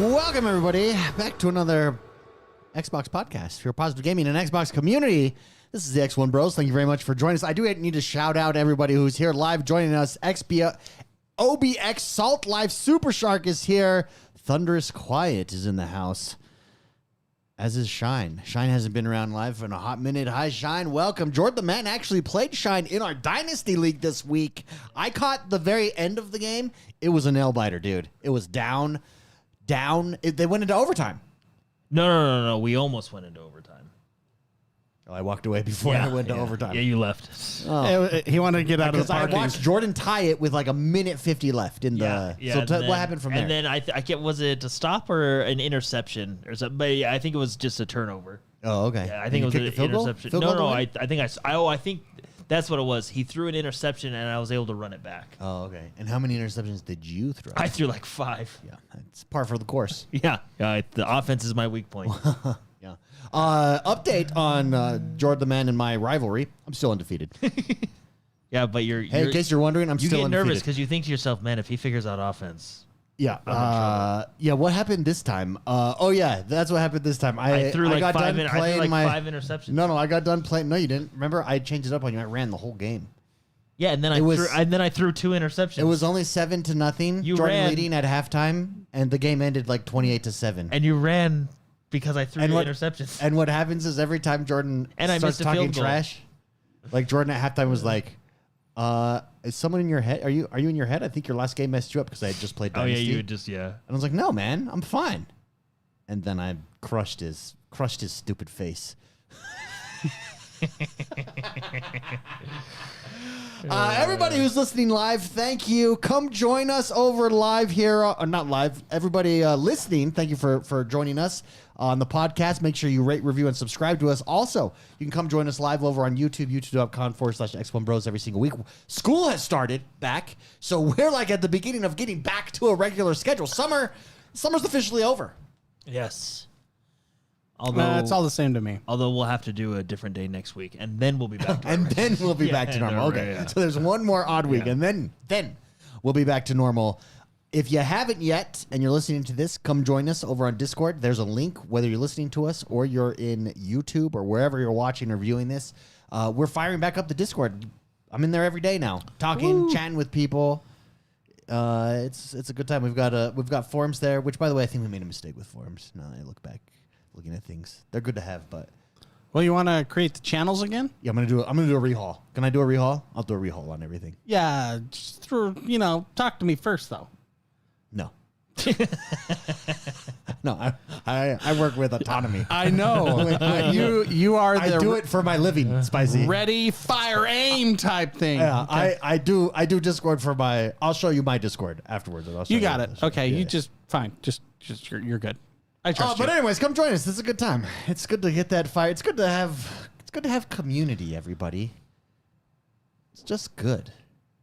Welcome, everybody, back to another Xbox podcast for your positive gaming and Xbox community. This is the X1 Bros. Thank you very much for joining us. I do need to shout out everybody who's here live joining us. OBX Salt Life Super Shark is here. Thunderous Quiet is in the house, as is Shine. Shine hasn't been around live in a hot minute. Hi, Shine. Welcome. Jordan the Man actually played Shine in our Dynasty League this week. I caught the very end of the game. It was a nail biter, dude. It was down. They went into overtime. No. We almost went into overtime. Oh, I walked away before I went to overtime. Yeah, you left. Oh. He wanted to get out of the parking. I watched Jordan tie it with like a minute 50 left in the. Yeah. So what happened from there? And then I can't. Was it a stop or an interception or something? But yeah, I think it was just a turnover. Oh, okay. Yeah, I think it was an interception. No. I think that's what it was. He threw an interception and I was able to run it back. Oh, okay. And how many interceptions did you throw? I threw like 5. Yeah, it's par for the course. Yeah. The offense is my weak point. Yeah. Update on Jordan the Man and my rivalry. I'm still undefeated. Yeah, but in case you're wondering, I'm still undefeated. You get nervous because you think to yourself, man, if he figures out offense. Yeah. What happened this time? That's what happened this time. I threw like 5 interceptions. No, I got done playing. No, you didn't. Remember, I changed it up on you. I ran the whole game. Yeah, and then I threw 2 interceptions. It was only 7-0. You Jordan ran leading at halftime, and the game ended like 28-7. And you ran because I threw interceptions. And what happens is every time Jordan starts talking trash, like Jordan at halftime was like, is someone in your head? Are you in your head? I think your last game messed you up because I had just played Dynasty. Oh, yeah, you would just, yeah. And I was like, no, man, I'm fine. And then I crushed his stupid face. Everybody who's listening live, thank you. Come join us over live here. Not live. Everybody listening, thank you for joining us on the podcast. Make sure you rate, review, and subscribe to us. Also, you can come join us live over on YouTube, youtube.com/X1Bros every single week. School has started back, so we're like at the beginning of getting back to a regular schedule. Summer's officially over. Yes. Although it's all the same to me. Although we'll have to do a different day next week, and then we'll be back to back to normal. Okay. Yeah. So there's one more odd week, and then we'll be back to normal. If you haven't yet and you're listening to this, come join us over on Discord. There's a link, whether you're listening to us or you're in YouTube or wherever you're watching or viewing this. We're firing back up the Discord. I'm in there every day now, talking, chatting with people. It's a good time. We've got forums there, which, by the way, I think we made a mistake with forums. Now that I look back. Looking at things, they're good to have, but well, you want to create the channels again? Yeah, I'm gonna do a rehaul. Can I do a rehaul? I'll do a rehaul on everything. Yeah, just talk to me first though. No, no, I work with autonomy. I know you are. I do it for my living. Spicy, ready, fire, aim type thing. Yeah, okay. I do Discord for my. I'll show you my Discord afterwards. You got it. Okay, yeah. You just fine. Just you're good. I trust you. But anyways, come join us. This is a good time. It's good to get that fire. It's good to have community, everybody. It's just good.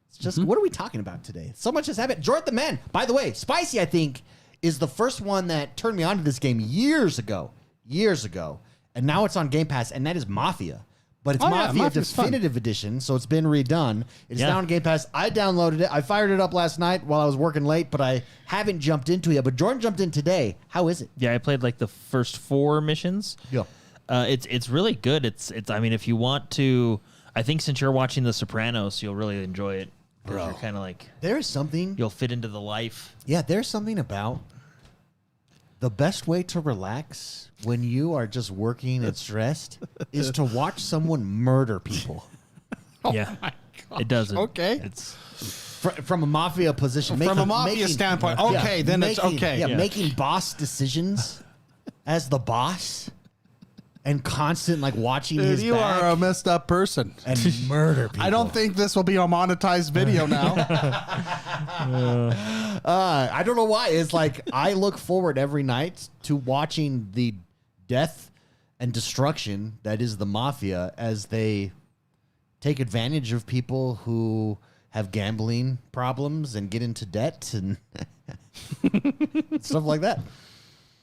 It's just what are we talking about today? So much has happened. Jordan the Man, by the way, Spicy, I think, is the first one that turned me on to this game years ago. And now it's on Game Pass, and that is Mafia. But it's Mafia Definitive Edition, so it's been redone. It's now on Game Pass. I downloaded it. I fired it up last night while I was working late, but I haven't jumped into it yet. But Jordan jumped in today. How is it? Yeah, I played like the first 4 missions. Yeah. It's really good. It's I mean, if you want to, I think since you're watching The Sopranos, you'll really enjoy it. Bro, you're kind of like there's something you'll fit into the life. Yeah, there's something about the best way to relax when you are just working and stressed is to watch someone murder people. Yeah, it does. Okay. It's from a mafia position. From a mafia standpoint. Okay, then it's okay. Yeah, making boss decisions as the boss and constant watching his you back. You are a messed up person. And murder people. I don't think this will be a monetized video now. I don't know why. It's like I look forward every night to watching the death and destruction that is the mafia as they take advantage of people who have gambling problems and get into debt and stuff like that.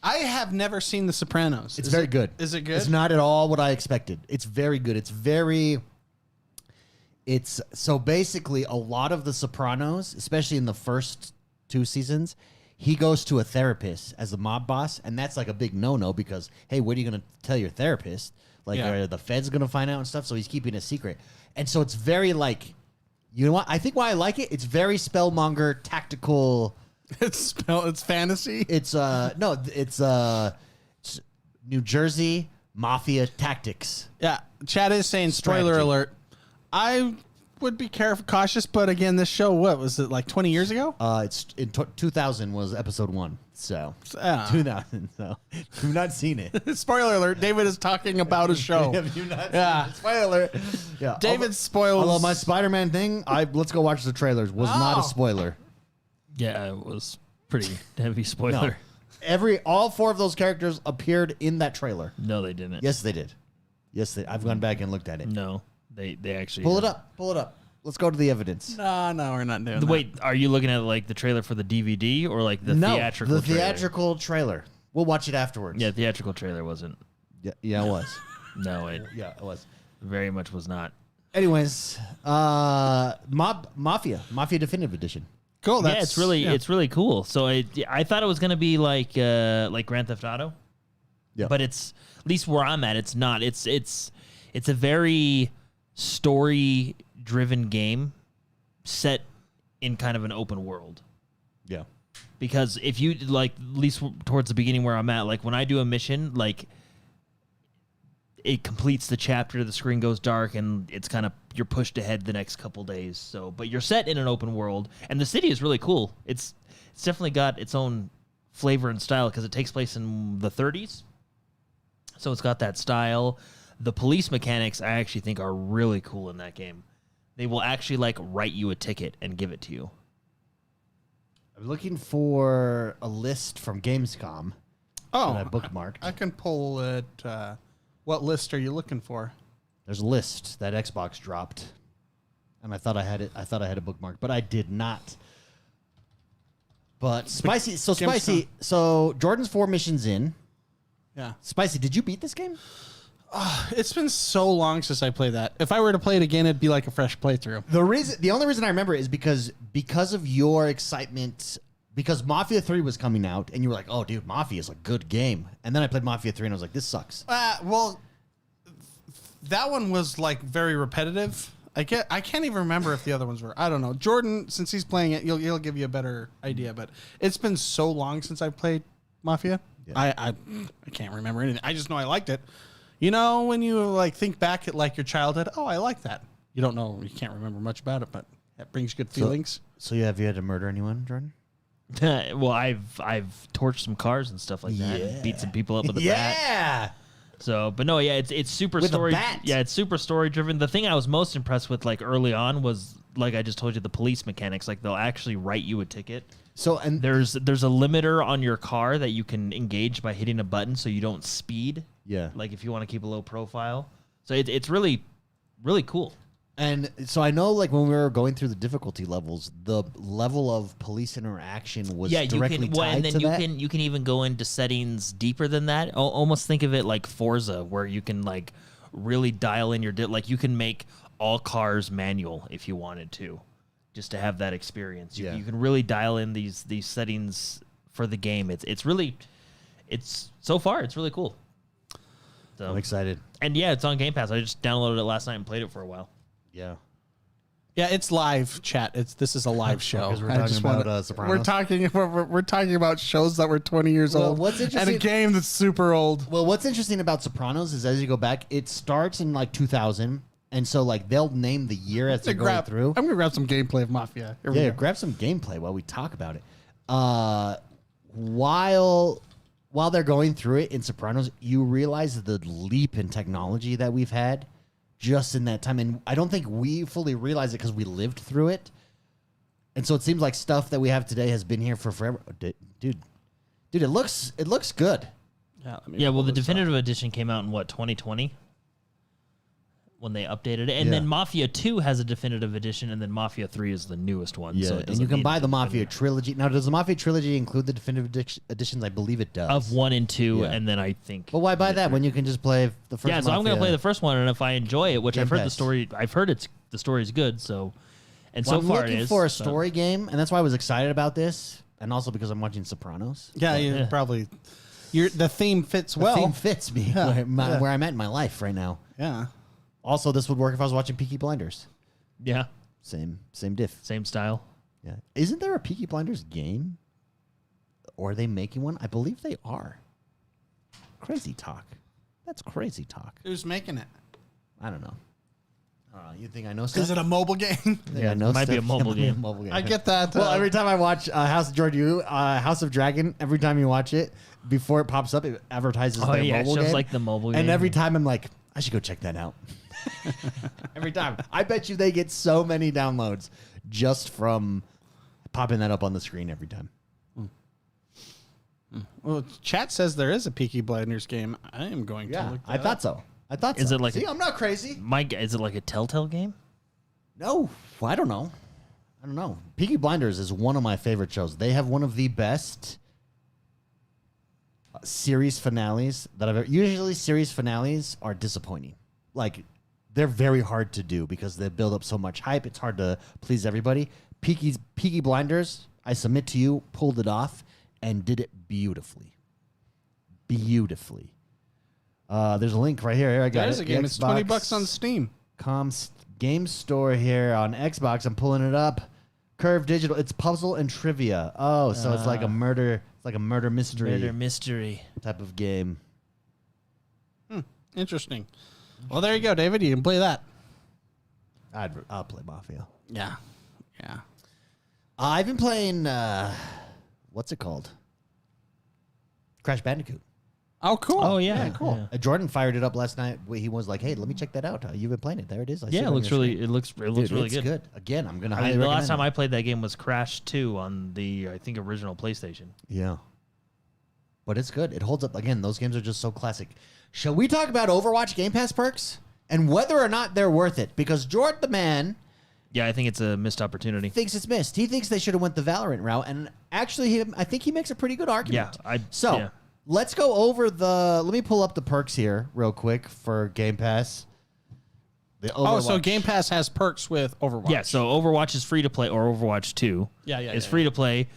I have never seen The Sopranos. It's very good. Is it good? It's not at all what I expected. It's very good. It's so basically a lot of The Sopranos, especially in the first 2 seasons, he goes to a therapist as a mob boss, and that's like a big no-no because, hey, what are you going to tell your therapist? Like, are the feds going to find out and stuff? So he's keeping a secret. And so it's very like, you know what? I think why I like it, it's very Spellmonger tactical. It's fantasy. It's New Jersey Mafia tactics. Yeah, Chad is saying spoiler Strategy. alert. I would be cautious, but again, this show, what was it, like 20 years ago? It's in 2000 was episode 1. So 2000. So you've not seen it. Spoiler alert. David is talking about a show. Have you not seen it? Spoiler alert. Yeah. David spoils. Although my Spider-Man thing, let's go watch the trailers. Was not a spoiler. Yeah, it was pretty heavy spoiler. No. All 4 of those characters appeared in that trailer. No, they didn't. Yes, they did. I've gone back and looked at it. No, they actually Pull it up. Let's go to the evidence. No, we're not doing that. Wait, are you looking at like the trailer for the DVD or like the theatrical the trailer? theatrical trailer. We'll watch it afterwards. Yeah, theatrical trailer wasn't. Yeah, it was. No, it was. very much was not. Anyways, Mafia Definitive Edition. Cool. Yeah, it's really cool. So I thought it was gonna be like Grand Theft Auto. Yeah. But it's, at least where I'm at, it's not. It's a very story-driven game set in kind of an open world. Yeah. Because if you, like, at least towards the beginning where I'm at, like, when I do a mission, like, it completes the chapter, the screen goes dark, and it's kind of, you're pushed ahead the next couple days. So, but you're set in an open world, and the city is really cool. It's definitely got its own flavor and style because it takes place in the 30s. So it's got that style. The police mechanics I actually think are really cool in that game. They will actually like write you a ticket and give it to you. I'm looking for a list from Gamescom. Oh, that I bookmarked. I can pull it. What list are you looking for? There's a list that Xbox dropped, and I thought I had it. I thought I had a bookmark, but I did not. But Spicy. So Spicy. So Jordan's 4 missions in. Yeah. Spicy, did you beat this game? It's been so long since I played that. If I were to play it again, it'd be like a fresh playthrough. The only reason I remember it is because of your excitement, because Mafia 3 was coming out, and you were like, "Oh, dude, Mafia is a good game." And then I played Mafia 3, and I was like, "This sucks." Well, that one was like very repetitive. I can't even remember if the other ones were. I don't know. Jordan, since he's playing it, he'll give you a better idea. But it's been so long since I played Mafia. Yeah. I can't remember anything. I just know I liked it. You know, when you like think back at like your childhood, oh, I like that. You don't know, you can't remember much about it, but that brings good feelings. So have you had to murder anyone, Jordan? Well, I've torched some cars and stuff like that, and beat some people up with a bat. Yeah. So, but no, yeah, it's super With story. a bat? Yeah, it's super story driven. The thing I was most impressed with, like early on, was like I just told you, the police mechanics. Like they'll actually write you a ticket. So and there's a limiter on your car that you can engage by hitting a button, so you don't speed. Yeah. Like if you want to keep a low profile. So it's really, really cool. And so I know, like when we were going through the difficulty levels, the level of police interaction was directly tied and then to that. You can even go into settings deeper than that. Almost think of it like Forza, where you can like really dial in your like you can make all cars manual if you wanted to, just to have that experience. You can really dial in these settings for the game. It's so far it's really cool. So, I'm excited. And yeah, it's on Game Pass. I just downloaded it last night and played it for a while. Yeah. Yeah, it's live, chat. This is a live show. Because we're talking about Sopranos. We're talking about shows that were 20 years old. What's and interesting- a game that's super old. Well, what's interesting about Sopranos is as you go back, it starts in like 2000, and so like they'll name the year as they're going through. I'm gonna grab some gameplay of Mafia. Here we Yeah, go. grab some gameplay while we talk about it. While they're going through it in Sopranos, you realize the leap in technology that we've had just in that time. And I don't think we fully realize it because we lived through it. And so it seems like stuff that we have today has been here for forever. Dude, it looks good. Yeah, well, the definitive edition came out in 2020? When they updated it. And then Mafia 2 has a definitive edition, and then Mafia 3 is the newest one. Yeah, so it and you can need buy the definitive. Mafia trilogy. Now, does the Mafia trilogy include the definitive editions? I believe it does. Of 1 and 2, Yeah. and then I think... Well, why buy that when you can just play the first Yeah, so I'm going to play the first one, and if I enjoy it, which Game I've heard Pass. the story's good, so... And Well, so far I'm looking it is. for a so- story game, and that's why I was excited about this. and also because I'm watching Sopranos. Yeah, you probably. The theme fits The well. theme fits me where I'm at in my life right now. Yeah. Also, this would work if I was watching Peaky Blinders. Yeah. Same diff. Same style. Yeah. Isn't there a Peaky Blinders game? Or are they making one? I believe they are. Crazy talk. That's crazy talk. Who's making it? I don't know. You think I know stuff? Is it a mobile game? Yeah, no, might be a stuff. mobile Yeah, game. mobile game. I get that. Well, every time I watch House of Dragon, every time you watch it, before it pops up, it advertises their it mobile shows game. like the mobile game. And every time I'm like, I should go check that out. Every time. I bet you they get so many downloads just from popping that up on the screen every time. Well, chat says there is a Peaky Blinders game. I am going to Yeah, look I that thought up. so. I thought Is so. it like See, I'm not crazy. Mike, is it like a Telltale game? No, I don't know. Peaky Blinders is one of my favorite shows. They have one of the best series finales that I've ever. Usually, series finales are disappointing. Like, they're very hard to do because they build up so much hype. It's hard to please everybody. Peaky Blinders, I submit to you, pulled it off and did it beautifully. Beautifully. There's a link right here. I got There's it. a game. The It's $20 on Steam. Game store here on Xbox. I'm pulling it up. Curve Digital. It's puzzle and trivia. Oh, so it's like a murder. It's like a murder mystery Murder mystery. type of game. Interesting. Well, there you go, David. You can play that. I'll play Mafia. Yeah. Yeah. I've been playing. What's it called? Crash Bandicoot. Oh, cool. Oh yeah, Cool. Yeah, Jordan fired it up last night. He was like, "Hey, let me check that out. You've been playing it. There it is. I see yeah. it It on looks your really. screen." It looks Dude, really it's good. Again, I'm gonna I highly mean, the recommend last time it. I played that game was Crash 2 on the I think original PlayStation. Yeah. But it's good. It holds up. Again, those games are just so classic. Shall we talk about Overwatch Game Pass perks and whether or not they're worth it? Because Jordan the man Yeah, I think it's a missed opportunity. thinks it's missed. He thinks they should have went the Valorant route, and actually, I think he makes a pretty good argument. Yeah, yeah. Let's go over let me pull up the perks here real quick for Game Pass. Oh, so Game Pass has perks with Overwatch. Yeah, so Overwatch is free to play, or Overwatch 2 is free to play,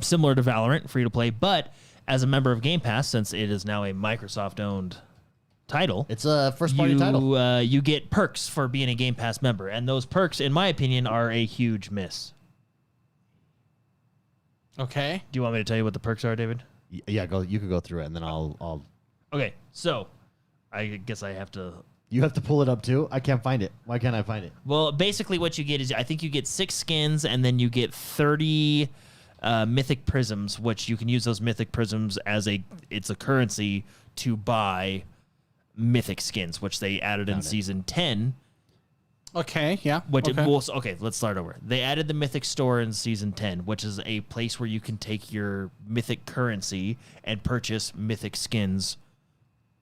similar to Valorant, free to play. But as a member of Game Pass, since it is now a Microsoft-owned title, It's a first-party title. You get perks for being a Game Pass member, and those perks, in my opinion, are a huge miss. Okay. Do you want me to tell you what the perks are, David? Yeah, go. You could go through it, and then I'll. Okay, so I guess I have to. You have to pull it up too. I can't find it. Why can't I find it? Well, basically, what you get is I think you get 6 skins, and then you get 30 mythic prisms, which you can use those mythic prisms as it's a currency to buy mythic skins, which they added in season 10. Okay. Yeah. Which okay. okay, let's start over. They added the mythic store in season 10, which is a place where you can take your mythic currency and purchase mythic skins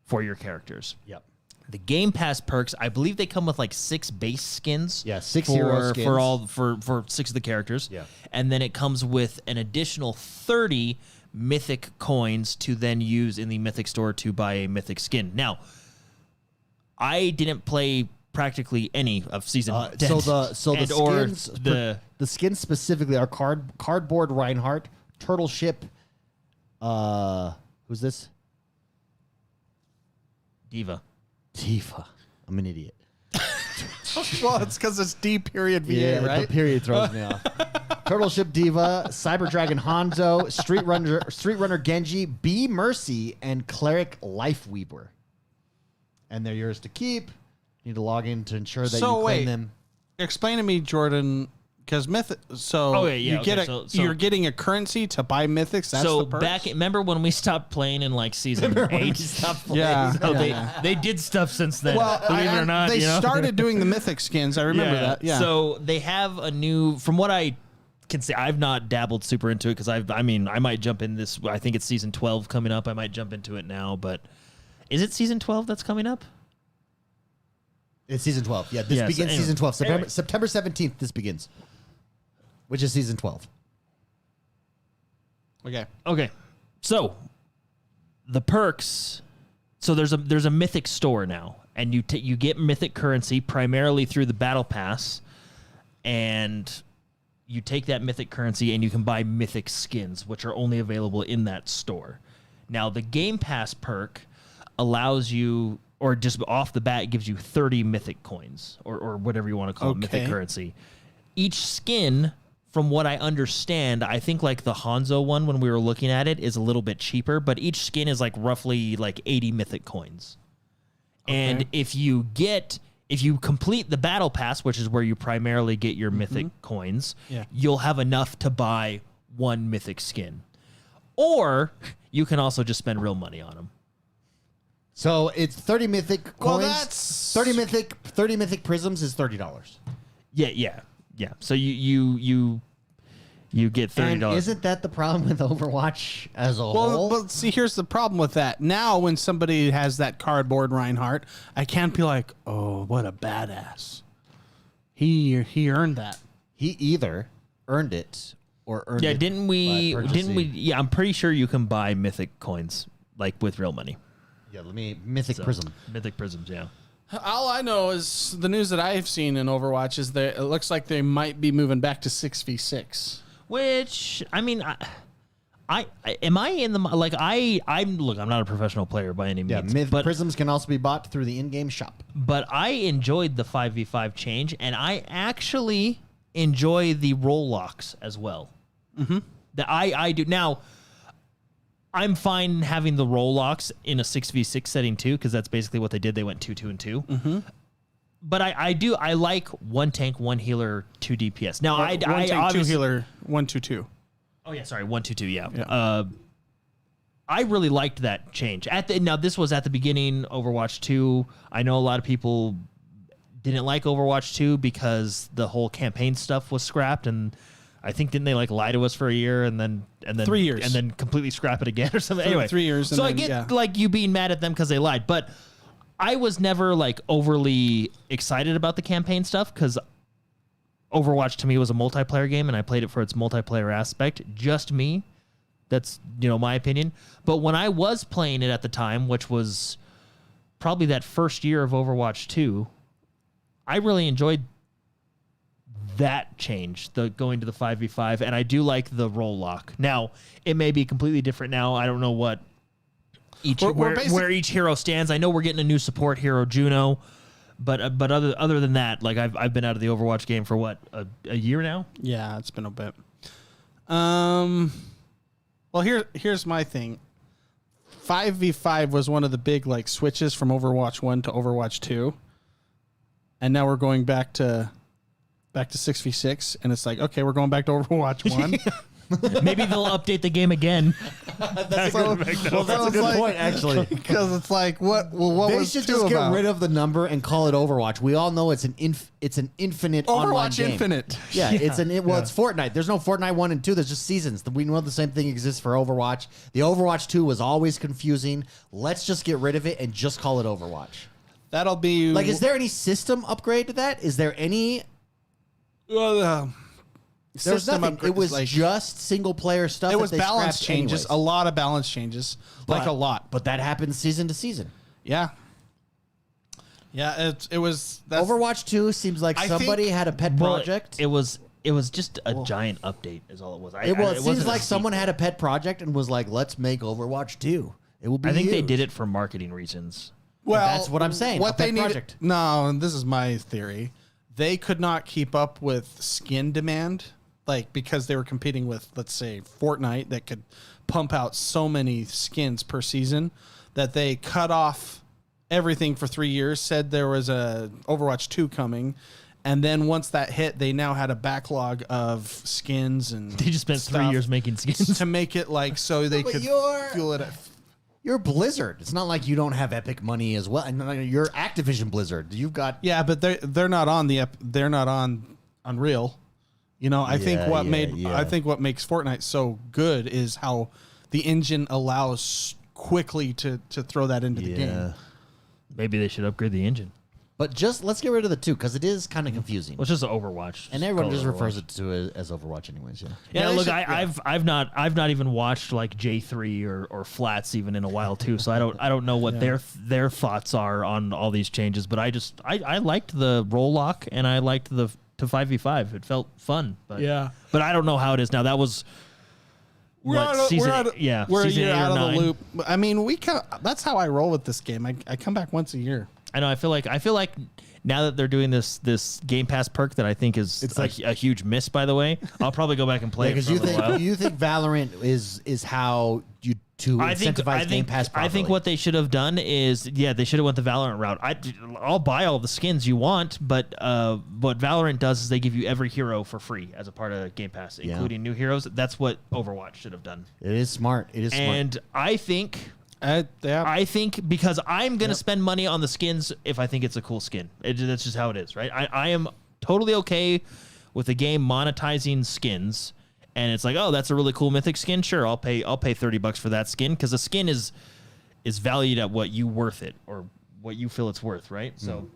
for your characters. Yep. The Game Pass perks, I believe they come with like 6 base skins. Yeah, 6 hero skins for 6 of the characters. Yeah. And then it comes with an additional 30 mythic coins to then use in the mythic store to buy a mythic skin. Now, I didn't play practically any of season 10. So the skins, the skins specifically are cardboard Reinhardt, turtle ship. Who's this? Diva. I'm an idiot. Well, it's because it's D period VA, Yeah, right? the period throws me off. Turtle Ship Diva, Cyber Dragon Hanzo, Street Runner Genji, B Mercy, and Cleric Lifeweaver. And they're yours to keep. You need to log in to ensure that you claim them. Explain to me, Jordan, because you're getting a currency to buy mythics. That's So the perks? remember when we stopped playing in like season 8? Yeah. So they did stuff since then. Believe it or not, they started doing the mythic skins. I remember that. Yeah. So they have a new, from what I can say, I've not dabbled super into it because I might jump in this. I think it's season 12 coming up. I might jump into it now, but is it season 12 that's coming up? It's season 12. Yeah, this begins anyway. season 12. September 17th, this begins. Which is season 12. Okay. So the perks. So there's a mythic store now, and you get mythic currency primarily through the battle pass, and you take that mythic currency and you can buy mythic skins, which are only available in that store. Now, the Game Pass perk allows you, or just off the bat, gives you 30 mythic coins, or whatever you want to call it, mythic currency. Each skin, from what I understand, I think like the Hanzo one when we were looking at it is a little bit cheaper, but each skin is like roughly like 80 mythic coins. Okay. And if you complete the battle pass, which is where you primarily get your mythic coins, you'll have enough to buy one mythic skin. Or you can also just spend real money on them. So it's 30 mythic coins. Well, that's 30 mythic prisms is $30. Yeah. So you get $30. And isn't that the problem with Overwatch as a whole? Well, see, here's the problem with that. Now, when somebody has that cardboard Reinhardt, I can't be like, oh, what a badass. He earned that. He either earned it or earned it. Yeah, didn't we? Yeah, I'm pretty sure you can buy mythic coins like with real money. Yeah, mythic prism. Mythic prisms, yeah. All I know is the news that I've seen in Overwatch is that it looks like they might be moving back to 6v6. Which, I mean, I'm not a professional player by any means. Yeah, but prisms can also be bought through the in-game shop. But I enjoyed the 5v5 change, and I actually enjoy the roll locks as well. Mm-hmm. I do. Now, I'm fine having the roll locks in a 6v6 setting too, because that's basically what they did. They went 2-2-2. Mm-hmm. But I like one tank, one healer, 2 DPS. Now, one tank, 2 healer, 1-2-2. Oh, yeah, sorry, 1-2-2, yeah. I really liked that change. Now, this was at the beginning, Overwatch 2. I know a lot of people didn't like Overwatch 2 because the whole campaign stuff was scrapped, and I think didn't they like lie to us for a year and then 3 years and then completely scrap it again or something? Anyway, 3 years. So I get like you being mad at them because they lied, but I was never like overly excited about the campaign stuff because Overwatch to me was a multiplayer game and I played it for its multiplayer aspect. Just me. That's, my opinion. But when I was playing it at the time, which was probably that first year of Overwatch 2, I really enjoyed that change, the going to the 5v5, and I do like the roll lock. Now, it may be completely different now. I don't know what where each hero stands. I know we're getting a new support hero, Juno, but other than that, like I've been out of the Overwatch game for what, a year now? Yeah, it's been a bit. Well, here's my thing. 5v5 was one of the big like switches from Overwatch 1 to Overwatch 2. And now we're going back to 6v6, and it's like, okay, we're going back to Overwatch 1. Maybe they'll update the game again. That's a good point, actually. Because it's like, what they was should just get rid of the number and call it Overwatch. We all know it's an infinite online Overwatch game. Infinite. Yeah, it's Fortnite. There's no Fortnite 1 and 2. There's just seasons. We know the same thing exists for Overwatch. The Overwatch 2 was always confusing. Let's just get rid of it and just call it Overwatch. That'll be like, is there any system upgrade to that? Is there any? There's nothing. It was like, just single plaplayer stuff. It was balance changes, anyways. A lot of balance changes, like a lot. But that happens season to season. Yeah. Yeah, it was. Overwatch 2 seems like somebody had a pet project. It was just a giant update, is all it was. It seems like someone had a pet project and was like, "Let's make Overwatch 2." It will be. I think they did it for marketing reasons. Well, and that's what I'm saying. What they needed. Project. No, and this is my theory. They could not keep up with skin demand, like because they were competing with, let's say, Fortnite that could pump out so many skins per season that they cut off everything for 3 years, said there was a Overwatch 2 coming, and then once that hit, they now had a backlog of skins and they just spent 3 years making skins to make it like so they could fuel it. You're Blizzard. It's not like you don't have Epic money as well. And you're Activision Blizzard. You've got but they're not on they're not on Unreal. I think what makes Fortnite so good is how the engine allows quickly to throw that into the game. Maybe they should upgrade the engine. But let's get rid of the 2 because it is kind of confusing. Well, it's just Overwatch, and everyone just refers it to it as Overwatch, anyways. Yeah. Look, I've not even watched like J3 or Flats even in a while too, so I don't know what their thoughts are on all these changes. But I liked the roll lock and I liked the to 5v5. It felt fun, but Yeah. But I don't know how it is now. That was We're season a season year 8 or out of 9. the loop. I mean, that's how I roll with this game. I come back once a year. I know. I feel like now that they're doing this Game Pass perk that I think is a huge miss. By the way, I'll probably go back and play it for a little while. You think Valorant is how you to incentivize Game Pass properly? I think what they should have done is they should have went the Valorant route. I'll buy all the skins you want, but what Valorant does is they give you every hero for free as a part of Game Pass, including new heroes. That's what Overwatch should have done. It is smart. And I think. I think because I'm going to spend money on the skins if I think it's a cool skin. That's just how it is, right? I am totally okay with the game monetizing skins, and it's like, oh, that's a really cool mythic skin. Sure, I'll pay $30 for that skin because the skin is valued at what you worth it or what you feel it's worth, right? So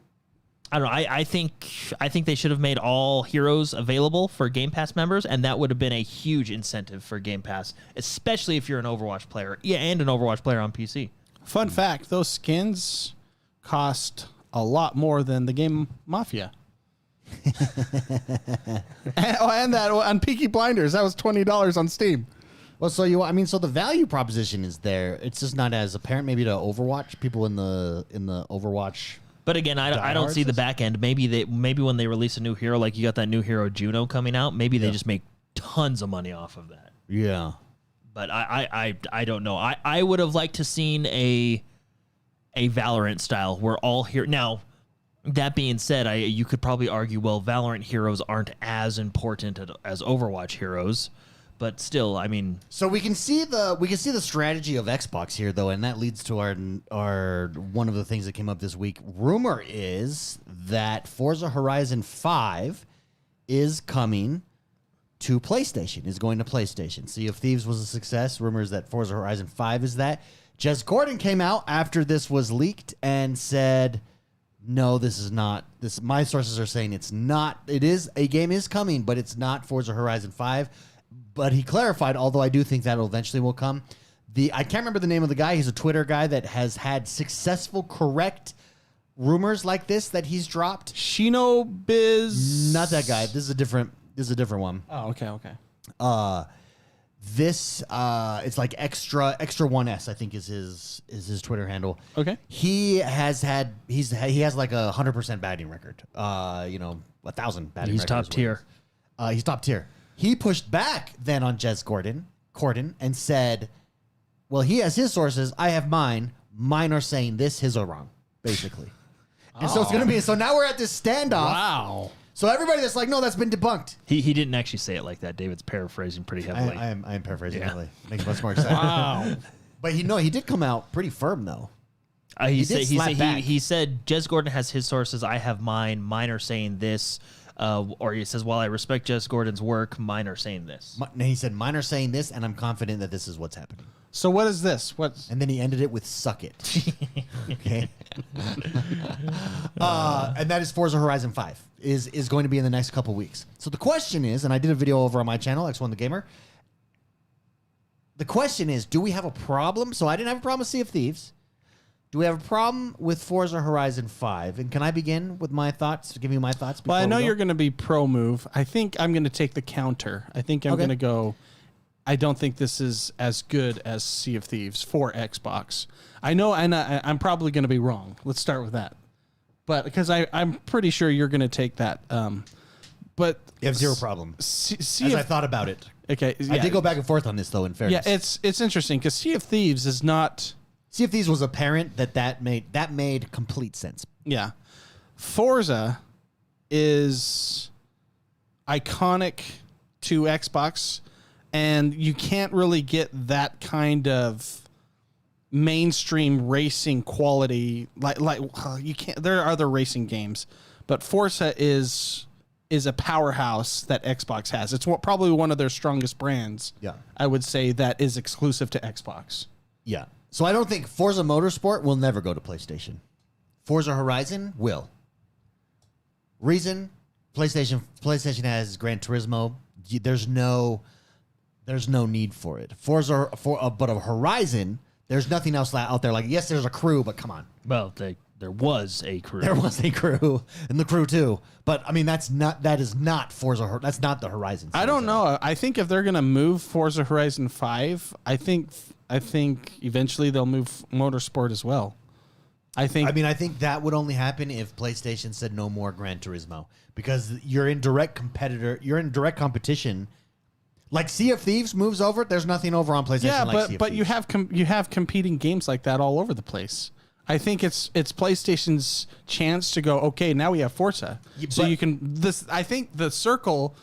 I don't know. I think they should have made all heroes available for Game Pass members, and that would have been a huge incentive for Game Pass, especially if you're an Overwatch player. Yeah, and an Overwatch player on PC. Fun fact, those skins cost a lot more than the game Mafia. and that on Peaky Blinders, that was $20 on Steam. Well, so the value proposition is there. It's just not as apparent maybe to Overwatch, people in the Overwatch. But again, I don't see the back end. Maybe when they release a new hero, like you got that new hero Juno coming out, maybe they just make tons of money off of that. Yeah. But I don't know. I would have liked to seen a Valorant style where all here now. That being said, you could probably argue, well, Valorant heroes aren't as important as Overwatch heroes. But still, I mean, so we can see the strategy of Xbox here, though, and that leads to our one of the things that came up this week. Rumor is that Forza Horizon 5 is coming to PlayStation. Is going to PlayStation. Sea of Thieves was a success. Rumors that Forza Horizon 5 is that. Jez Gordon came out after this was leaked and said, "No, this is not. This my sources are saying it's not. It is a game is coming, but it's not Forza Horizon 5." But he clarified, although I do think that eventually will come. I can't remember the name of the guy. He's a Twitter guy that has had successful, correct rumors like this that he's dropped. Shinobiz. Not that guy. This is a different one. Oh, okay. It's like extra 1S, I think is his Twitter handle. Okay. He has like 100% batting record. 1,000 batting record. he's top tier. He's top tier. He pushed back then on Jez Gordon and said, well, he has his sources. I have mine. Mine are saying this, his are wrong, basically. And so it's going to be, so now we're at this standoff. Wow. So everybody that's like, no, that's been debunked. He didn't actually say it like that. David's paraphrasing pretty heavily. I am paraphrasing heavily. Makes much more sense. Wow. But he did come out pretty firm, though. He said Jez Gordon has his sources. I have mine. Mine are saying this. Or he says, while I respect Jez Gordon's work, mine are saying this. He said, mine are saying this, and I'm confident that this is what's happening. So what is this? And then he ended it with "suck it." Okay. And that is Forza Horizon 5 is going to be in the next couple weeks. So the question is, and I did a video over on my channel, X1 the Gamer. The question is, do we have a problem? So I didn't have a problem with Sea of Thieves. Do we have a problem with Forza Horizon 5? And can I begin with my thoughts, give you my thoughts? Well, I know you're going to be pro move. I think I'm going to take the counter. I think I'm going to go, I don't think this is as good as Sea of Thieves for Xbox. I know, and I'm probably going to be wrong. Let's start with that. But because I'm pretty sure you're going to take that. But you have zero problem. I thought about it. Okay. Yeah. I did go back and forth on this, though, in fairness. Yeah, it's interesting because Sea of Thieves is not... Sea of Thieves was apparent that made complete sense. Yeah. Forza is iconic to Xbox, and you can't really get that kind of mainstream racing quality like you can't. There are other racing games, but Forza is a powerhouse that Xbox has. It's probably one of their strongest brands. Yeah. I would say that is exclusive to Xbox. Yeah. So I don't think Forza Motorsport will never go to PlayStation. Forza Horizon will. Reason, PlayStation has Gran Turismo. There's no need for it. But a Horizon, there's nothing else out there. Like, yes, there's a crew, but come on. Well, There was a crew. There was a crew, and the crew too. But I mean, that is not Forza. That's not the Horizon series. I don't know. I think if they're gonna move Forza Horizon 5, I think eventually they'll move Motorsport as well. I think that would only happen if PlayStation said no more Gran Turismo, because you're in direct competition. Like Sea of Thieves moves over, there's nothing over on PlayStation. Yeah, like Sea of but Thieves. you have competing games like that all over the place. I think it's PlayStation's chance to go, okay, now we have Forza. So you can I think the circle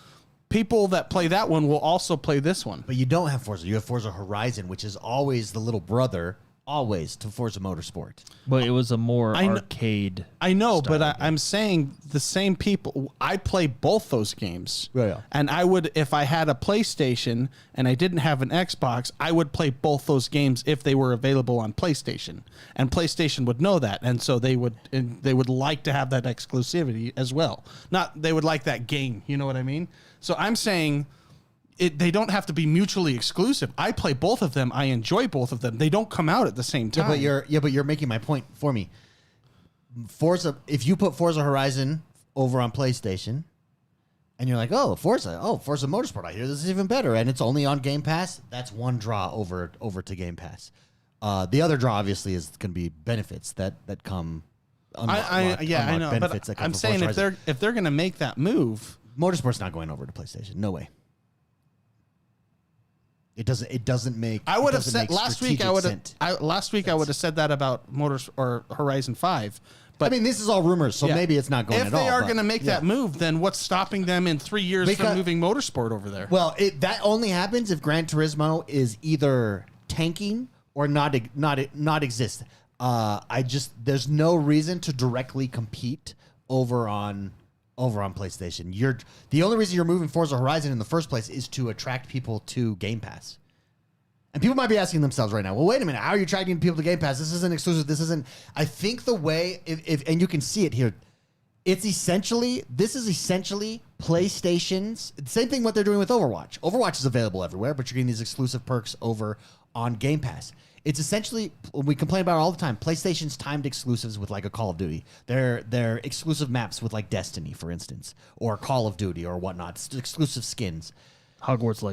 people that play that one will also play this one. But you don't have Forza. You have Forza Horizon, which is always the little brother, always, to Forza Motorsport. But it was a more arcade. I know, but I'm saying the same people. I play both those games. Yeah. And I would, if I had a PlayStation and I didn't have an Xbox, I would play both those games if they were available on PlayStation. And PlayStation would know that, and so they would like to have that exclusivity as well. They would like that game. You know what I mean? So I'm saying they don't have to be mutually exclusive. I play both of them. I enjoy both of them. They don't come out at the same time. But you're making my point for me. Forza, if you put Forza Horizon over on PlayStation, and you're like, Forza Motorsport, I hear this is even better, and it's only on Game Pass, that's one draw over to Game Pass. The other draw, obviously, is going to be benefits that come. I know, but I'm saying if they're going to make that move, Motorsport's not going over to PlayStation. No way. It doesn't make. I would have said last week. I would have said that about Horizon 5. But I mean, this is all rumors, so maybe it's not going at all. If they are going to make that move, then what's stopping them in 3 years from moving Motorsport over there? Well, that only happens if Gran Turismo is either tanking or not exist. There's no reason to directly compete over on PlayStation. The only reason you're moving Forza Horizon in the first place is to attract people to Game Pass. And people might be asking themselves right now, well, wait a minute, how are you attracting people to Game Pass? This isn't exclusive. This isn't. I think the way, and you can see it here, this is essentially PlayStation's, same thing what they're doing with Overwatch. Overwatch is available everywhere, but you're getting these exclusive perks over on Game Pass. It's essentially, we complain about it all the time, PlayStation's timed exclusives with like a Call of Duty. They're exclusive maps with like Destiny, for instance, or Call of Duty or whatnot. It's exclusive skins. Hogwarts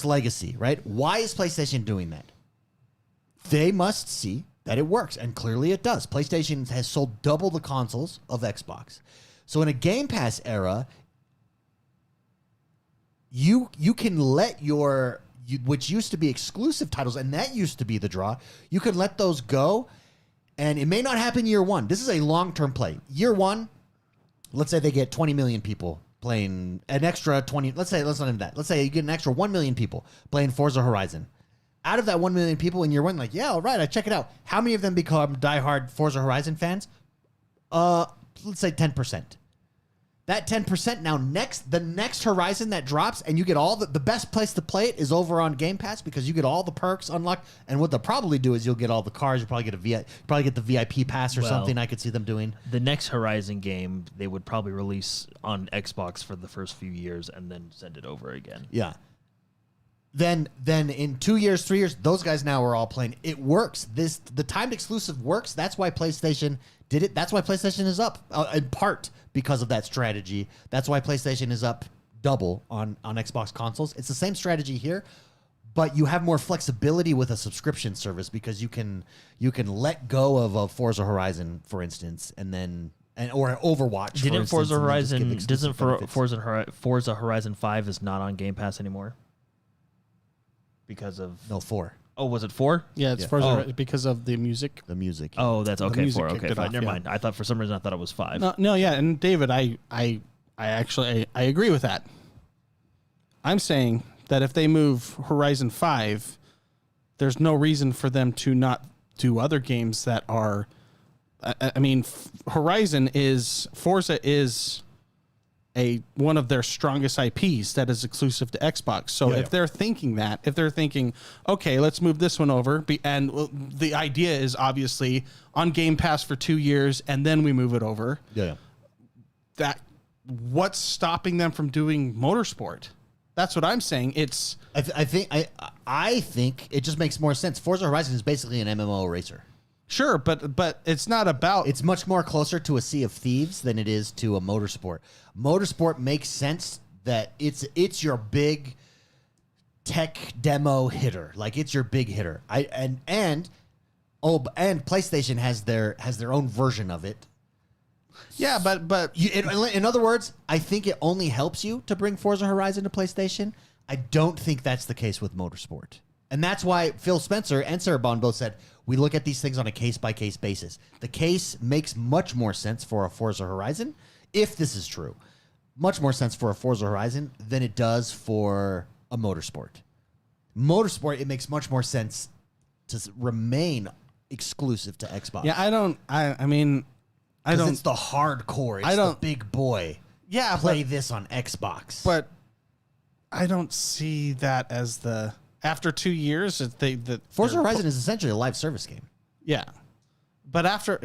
Legacy, right? Why is PlayStation doing that? They must see that it works, and clearly it does. PlayStation has sold double the consoles of Xbox. So in a Game Pass era, you can let which used to be exclusive titles, and that used to be the draw, you can let those go, and it may not happen year one. This is a long-term play. Year one, let's say they get 20 million people playing an extra 20. Let's not even that. Let's say you get an extra 1 million people playing Forza Horizon. Out of that 1 million people in year one, like, yeah, all right, I check it out. How many of them become diehard Forza Horizon fans? Let's say 10%. That 10% now the next Horizon that drops, and you get all the best place to play it is over on Game Pass, because you get all the perks unlocked. And what they'll probably do is you'll get all the cars. You'll probably get the VIP pass or something. I could see them doing. The next Horizon game they would probably release on Xbox for the first few years and then send it over again. Yeah. Then in 2 years, 3 years, those guys now are all playing. It works. The timed exclusive works. That's why PlayStation did it. That's why PlayStation is up in part because of that strategy. That's why PlayStation is up double on Xbox consoles. It's the same strategy here, but you have more flexibility with a subscription service, because you can let go of a Forza Horizon, for instance, or Overwatch. Didn't Forza Horizon? Doesn't Forza Horizon 5 is not on Game Pass anymore? Because of 4. Oh, was it 4? Yeah, it's Forza because of the music. The music. Oh, that's okay. 4. Okay, fine. Off, Never mind. I thought for some reason I thought it was 5. No, yeah. And David, I actually agree with that. I'm saying that if they move Horizon 5, there's no reason for them to not do other games that are. I mean, Forza is one of their strongest IPs that is exclusive to Xbox. So if they're thinking, okay, let's move this one over, and the idea is obviously on Game Pass for 2 years, and then we move it over. Yeah. What's stopping them from doing Motorsport? That's what I'm saying. I think it just makes more sense. Forza Horizon is basically an MMO racer. Sure, but it's not about. It's much more closer to a Sea of Thieves than it is to a Motorsport. Motorsport makes sense that it's your big tech demo hitter. Like it's your big hitter. And PlayStation has their own version of it. Yeah, but In other words, I think it only helps you to bring Forza Horizon to PlayStation. I don't think that's the case with Motorsport. And that's why Phil Spencer and Sarah Bond both said, we look at these things on a case-by-case basis. The case makes much more sense for a Forza Horizon, if this is true. Much more sense for a Forza Horizon than it does for a Motorsport. Motorsport, it makes much more sense to remain exclusive to Xbox. yeah, I mean, I don't. It's the hardcore. It's the big boy. Yeah, Play this on Xbox. but I don't see that as the after 2 years. Forza Horizon is essentially a live service game. Yeah, but after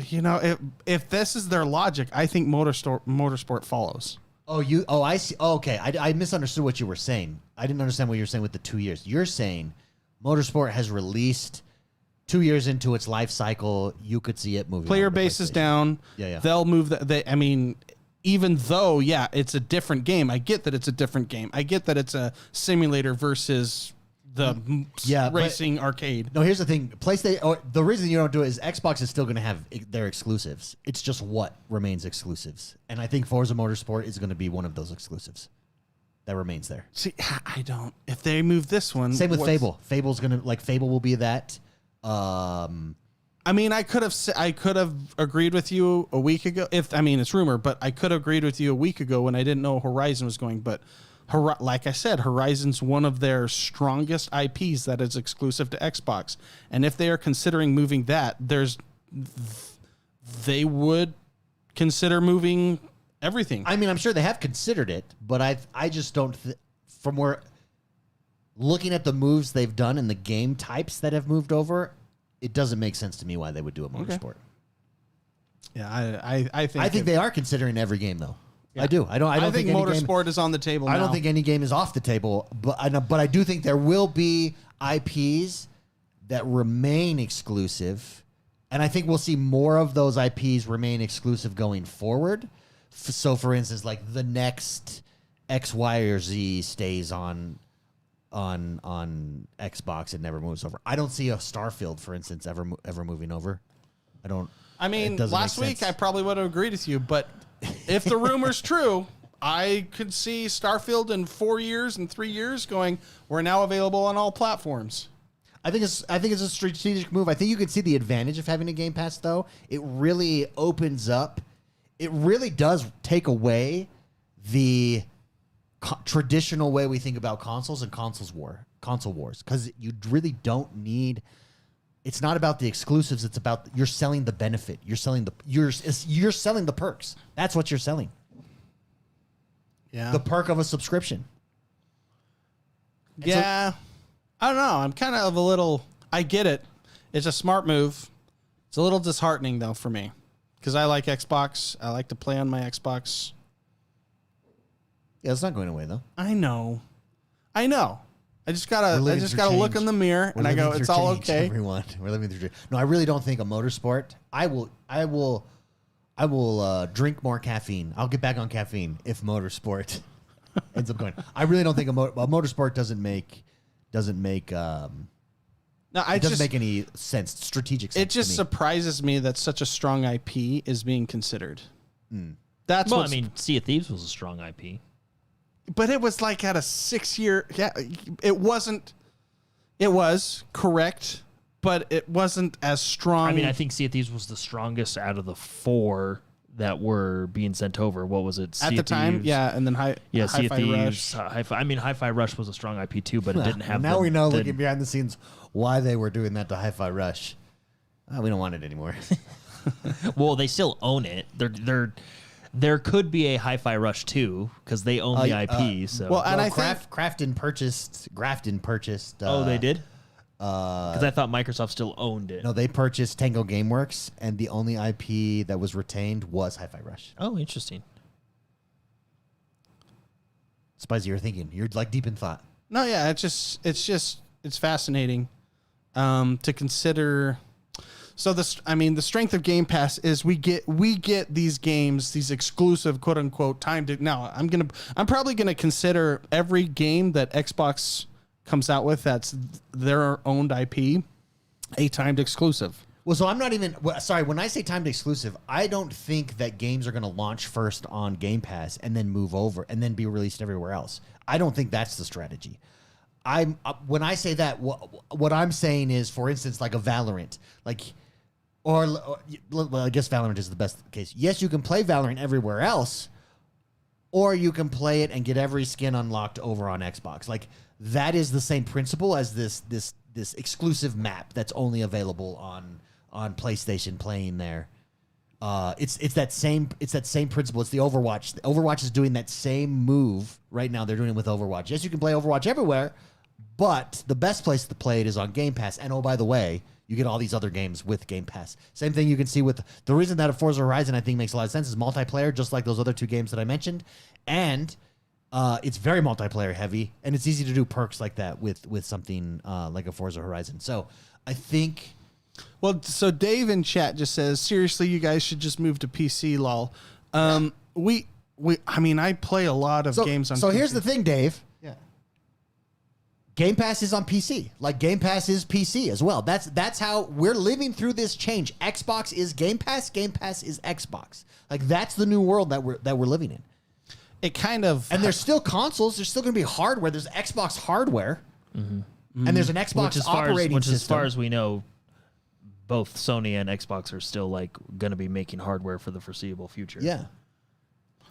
if this is their logic, I think Motorsport follows. I see. Oh, okay. I misunderstood what you were saying. I didn't understand what you were saying with the 2 years. You're saying Motorsport has released 2 years into its life cycle. You could see it moving. Player base is down. Yeah. They'll move even though, it's a different game. I get that it's a different game. I get that it's a simulator versus the racing arcade. No, here's the thing. PlayStation. The reason you don't do it is Xbox is still going to have their exclusives. It's just what remains exclusives, and I think Forza Motorsport is going to be one of those exclusives that remains there. See, I don't. If they move this one, same with Fable. Fable's going to Fable will be that. I mean, I could have agreed with you a week ago. It's rumor, but I could have agreed with you a week ago when I didn't know Horizon was going. But like I said, Horizon's one of their strongest IPs that is exclusive to Xbox. And if they are considering moving that, they would consider moving everything. I mean, I'm sure they have considered it, but I just don't. From where looking at the moves they've done and the game types that have moved over, it doesn't make sense to me why they would do a Motorsport. Okay. Yeah, I think they are considering every game though. Yeah. I do. I don't think Motorsport is on the table. I don't think any game is off the table, but I do think there will be IPs that remain exclusive, and I think we'll see more of those IPs remain exclusive going forward. So, for instance, like the next X, Y, or Z stays on Xbox and never moves over. I don't see a Starfield, for instance, ever moving over. I don't. I mean, last week I probably would have agreed with you, but if the rumor's true, I could see Starfield in 4 years and 3 years going, we're now available on all platforms. I think it's a strategic move. I think you can see the advantage of having a Game Pass, though. It really opens up. It really does take away the traditional way we think about consoles and console wars, because you really don't need. It's not about the exclusives. It's about you're selling the benefit. You're selling the perks. That's what you're selling. Yeah, the perk of a subscription. And I don't know. I'm kind of a little. I get it. It's a smart move. It's a little disheartening though for me, because I like Xbox. I like to play on my Xbox. Yeah, it's not going away though. I know. I just gotta look in the miror and I go, it's all okay. Everyone, we're living through change. No, I really don't think a Motorsport. I will drink more caffeine. I'll get back on caffeine if Motorsport ends up going. I really don't think a Motorsport doesn't make any sense, strategic sense. It just surprises me that such a strong IP is being considered. That's what I mean. Sea of Thieves was a strong IP. But it was like at a 6 year. Yeah, it wasn't. It was correct, but it wasn't as strong. I mean, I think Sea of Thieves was the strongest out of the 4 that were being sent over. What was it? At the time, yeah, and then Sea of Thieves. Hi-Fi Rush was a strong IP too, but it didn't have. Now we know, looking behind the scenes, why they were doing that to Hi-Fi Rush. We don't want it anymore. Well, they still own it. There could be a Hi-Fi Rush 2 because they own the IP. Grafton purchased. Oh, they did? Because I thought Microsoft still owned it. No, they purchased Tango Gameworks, and the only IP that was retained was Hi-Fi Rush. Oh, interesting. Spicy, you're thinking. You're like deep in thought. No, yeah, it's fascinating to consider. So the strength of Game Pass is we get these games, these exclusive quote unquote timed. Now I'm probably gonna consider every game that Xbox comes out with that's their owned IP a timed exclusive. Well, so I'm not even sorry. When I say timed exclusive, I don't think that games are going to launch first on Game Pass and then move over and then be released everywhere else. I don't think that's the strategy. When I say that, what I'm saying is, for instance, like a Valorant, or well, I guess Valorant is the best case. Yes, you can play Valorant everywhere else, or you can play it and get every skin unlocked over on Xbox. Like that is the same principle as this exclusive map that's only available on PlayStation playing there. It's that same principle. It's the Overwatch. Overwatch is doing that same move right now. They're doing it with Overwatch. Yes, you can play Overwatch everywhere, but the best place to play it is on Game Pass. And oh, by the way, you get all these other games with Game Pass. Same thing you can see with the reason that a Forza Horizon I think makes a lot of sense is multiplayer, just like those other two games that I mentioned, and it's very multiplayer heavy, and it's easy to do perks like that with something like a Forza Horizon. So I think. Well, so Dave in chat just says, seriously, you guys should just move to PC, lol. I play a lot of games on PC. So here's the thing, Dave. Yeah. Game Pass is on PC. Like Game Pass is PC as well. That's how we're living through this change. Xbox is Game Pass. Game Pass is Xbox. Like that's the new world that we're living in. It kind of. And there's still consoles. There's still going to be hardware. There's Xbox hardware. Mm-hmm. And there's an Xbox operating system. Which, as far as we know, both Sony and Xbox are still going to be making hardware for the foreseeable future. Yeah.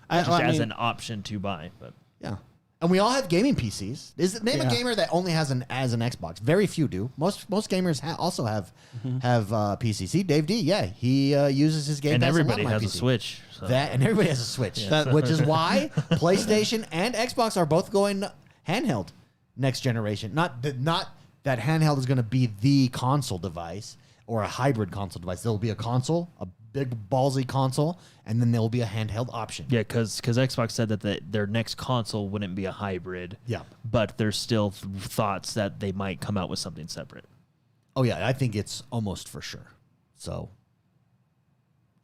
As an option to buy, but yeah. And we all have gaming PCs. Name a gamer that only has an Xbox. Very few do. Most gamers also have PCs. See, Dave D. Yeah, he uses his Game Pass. And everybody has a Switch. So. And everybody has a Switch, which is why PlayStation and Xbox are both going handheld next generation. Not that handheld is going to be the console device. Or a hybrid console device. There will be a console, a big ballsy console, and then there will be a handheld option. Yeah, because Xbox said that their next console wouldn't be a hybrid. Yeah. But there's still thoughts that they might come out with something separate. Oh, yeah. I think it's almost for sure. So,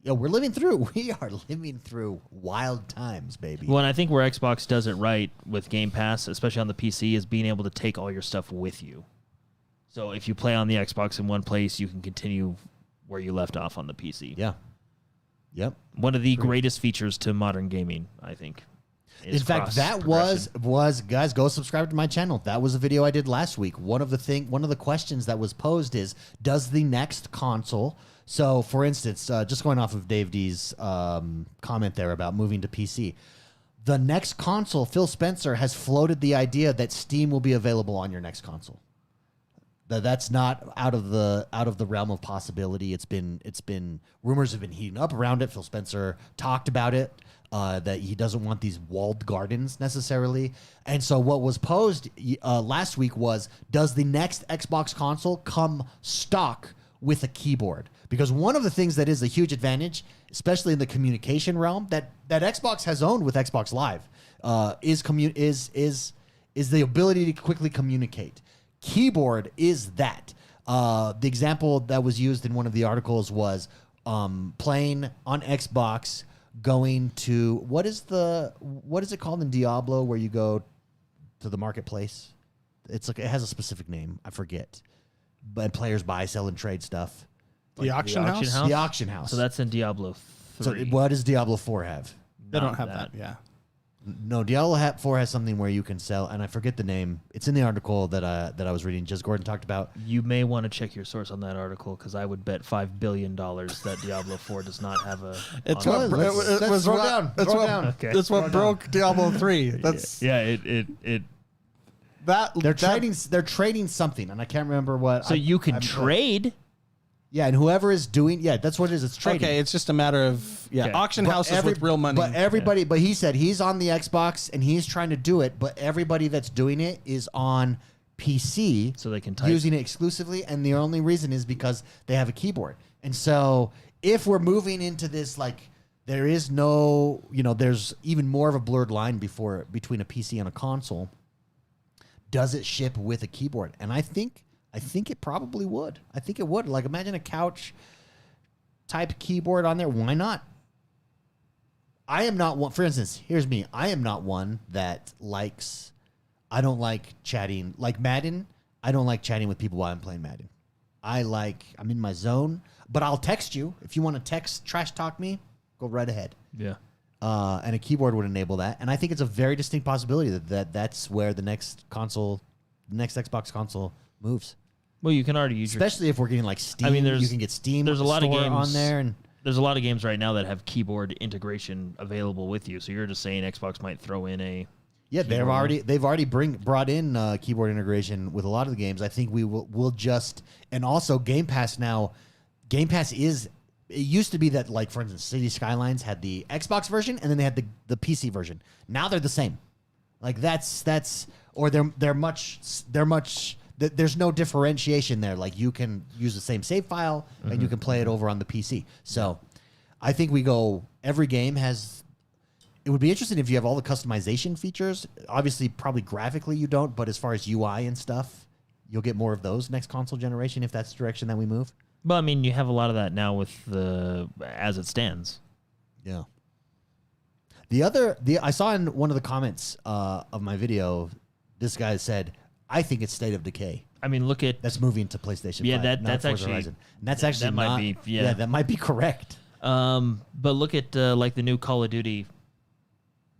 we are living through wild times, baby. Well, and I think where Xbox does it right with Game Pass, especially on the PC, is being able to take all your stuff with you. So if you play on the Xbox in one place, you can continue where you left off on the PC. Yeah. Yep. One of the greatest features to modern gaming, I think. In fact, that was guys, go subscribe to my channel. That was a video I did last week. One of the questions that was posed is, does the next console? So, for instance, just going off of Dave D's comment there about moving to PC, the next console, Phil Spencer has floated the idea that Steam will be available on your next console. That's not out of the realm of possibility. It's been rumors have been heating up around it. Phil Spencer talked about it, that he doesn't want these walled gardens necessarily. And so what was posed last week was, does the next Xbox console come stock with a keyboard? Because one of the things that is a huge advantage, especially in the communication realm, that Xbox has owned with Xbox Live, is the ability to quickly communicate. Keyboard is that. The example that was used in one of the articles was playing on Xbox, going to what is it called in Diablo where you go to the marketplace? It has a specific name. I forget. But players buy, sell, and trade stuff. The auction house? The auction house. So that's in Diablo 3. So what does Diablo 4 have? They don't have that. Yeah. No, Diablo 4 has something where you can sell, and I forget the name. It's in the article that I was reading. Just Gordon talked about. You may want to check your source on that article, because I would bet $5 billion that Diablo 4 does not have a. It's what broke Diablo 3. That's they're trading something, and I can't remember what. So you can trade. Yeah, and whoever is doing, that's what it is. It's trading. Okay, it's just a matter of auction houses with real money. But everybody, but he said he's on the Xbox and he's trying to do it, but everybody that's doing it is on PC, so they can type. Using it exclusively, and the only reason is because they have a keyboard. And so, if we're moving into this, there is no, there's even more of a blurred line between a PC and a console. Does it ship with a keyboard? And I think it probably would. I think it would. Like, imagine a couch type keyboard on there, why not? I am not one. For instance, here's me. I am not one that likes. I don't like chatting like Madden. I don't like chatting with people while I'm playing Madden. I'm in my zone, but I'll text you if you want to text trash talk me. Go right ahead. Yeah. And a keyboard would enable that, and I think it's a very distinct possibility that's where the next Xbox console moves. Well, you can already use especially if we're getting like Steam. I mean, you can get Steam. There's a lot of games on there, and there's a lot of games right now that have keyboard integration available with you. So you're just saying Xbox might throw in a they've already brought in keyboard integration with a lot of the games. I think we'll just, and also Game Pass now. Game Pass is. It used to be that, like, for instance, City Skylines had the Xbox version and then they had the PC version. Now they're the same. Like that's or they're much. There's no differentiation there. Like, you can use the same save file and you can play it over on the PC. So I think we go, every game has, it would be interesting if you have all the customization features. Obviously, probably graphically you don't, but as far as UI and stuff, you'll get more of those next console generation if that's the direction that we move. Well, I mean, you have a lot of that now with as it stands. Yeah. I saw in one of the comments of my video, this guy said, I think it's State of Decay. I mean, look at that's moving to PlayStation. Yeah, 5, that's actually Horizon. And that's actually that might be that might be correct. But look at like the new Call of Duty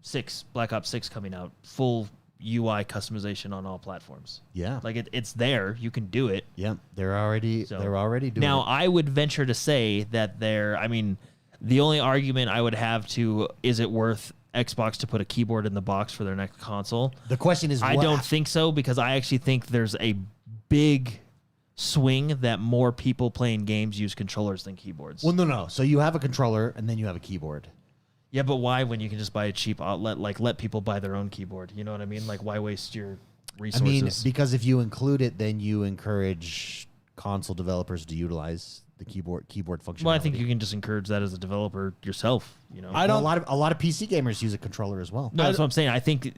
6, Black Ops 6 coming out, full UI customization on all platforms. Yeah, like it's there. You can do it. Yeah, they're already doing now, it. I would venture to say that I mean, the only argument I would have to is it worth Xbox to put a keyboard in the box for their next console? The question is, I don't think so, because I actually think there's a big swing that more people playing games use controllers than keyboards. Well, no. So you have a controller and then you have a keyboard. Yeah, but why when you can just buy a cheap outlet? Like, let people buy their own keyboard. You know what I mean? Like, why waste your resources? I mean, because if you include it, then you encourage console developers to utilize the keyboard functionality. Well, I think you can just encourage that as a developer yourself. You know, a lot of PC gamers use a controller as well. No, that's what I'm saying. I think,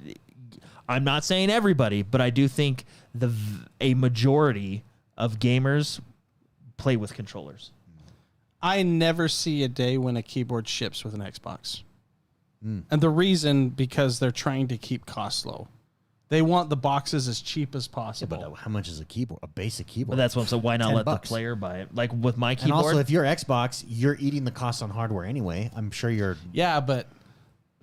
I'm not saying everybody, but I do think a majority of gamers play with controllers. I never see a day when a keyboard ships with an Xbox. And the reason, because they're trying to keep costs low. They want the boxes as cheap as possible. Yeah, but how much is a keyboard? A basic keyboard? But that's what I'm saying. Why not let $10. the player buy it? Like with my keyboard. And also, if you're Xbox, you're eating the cost on hardware anyway. I'm sure you're... Yeah, but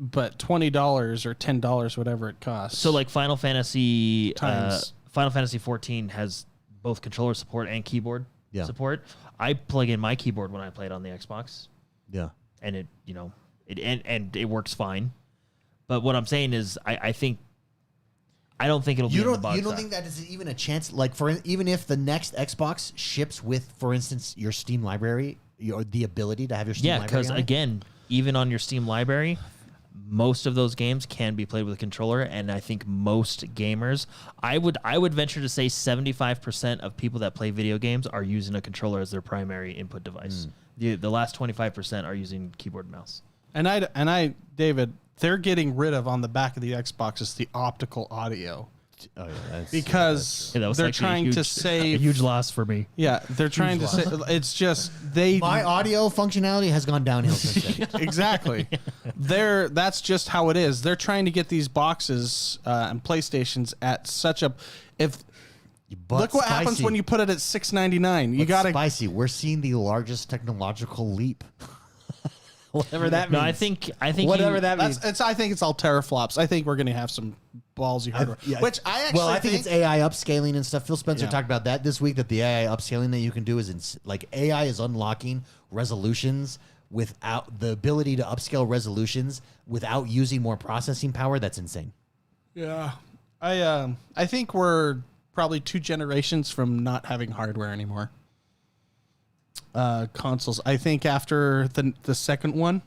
$20 or $10, whatever it costs. So like Final Fantasy 14 has both controller support and keyboard support. I plug in my keyboard when I play it on the Xbox. Yeah. And it, you know, and it works fine. But what I'm saying is I don't think it'll be in the box. You don't think that is even a chance? Like, even if the next Xbox ships with, for instance, your Steam library, the ability to have your Steam library. Yeah, because again, even on your Steam library, most of those games can be played with a controller, and I think most gamers, I would venture to say 75% of people that play video games are using a controller as their primary input device. The last 25% are using keyboard and mouse. And David, they're getting rid of, on the back of the Xbox, is the optical audio. Oh, yeah, because they're trying to save a huge loss for me. Yeah, they're trying to say it's just my audio functionality has gone downhill since then. Exactly. That's just how it is. They're trying to get these boxes and PlayStations at such a look what happens when you put it at $699. You got to spicy. We're seeing the largest technological leap. Whatever that means. No, I think whatever that means. I think it's all teraflops. I think we're going to have some ballsy hardware. Which I actually I think it's AI upscaling and stuff. Phil Spencer talked about that this week, that the AI upscaling that you can do is like AI is unlocking resolutions without the ability to upscale resolutions without using more processing power. That's insane. Yeah. I think we're probably 2 generations from not having hardware anymore. Consoles. I think after the second one,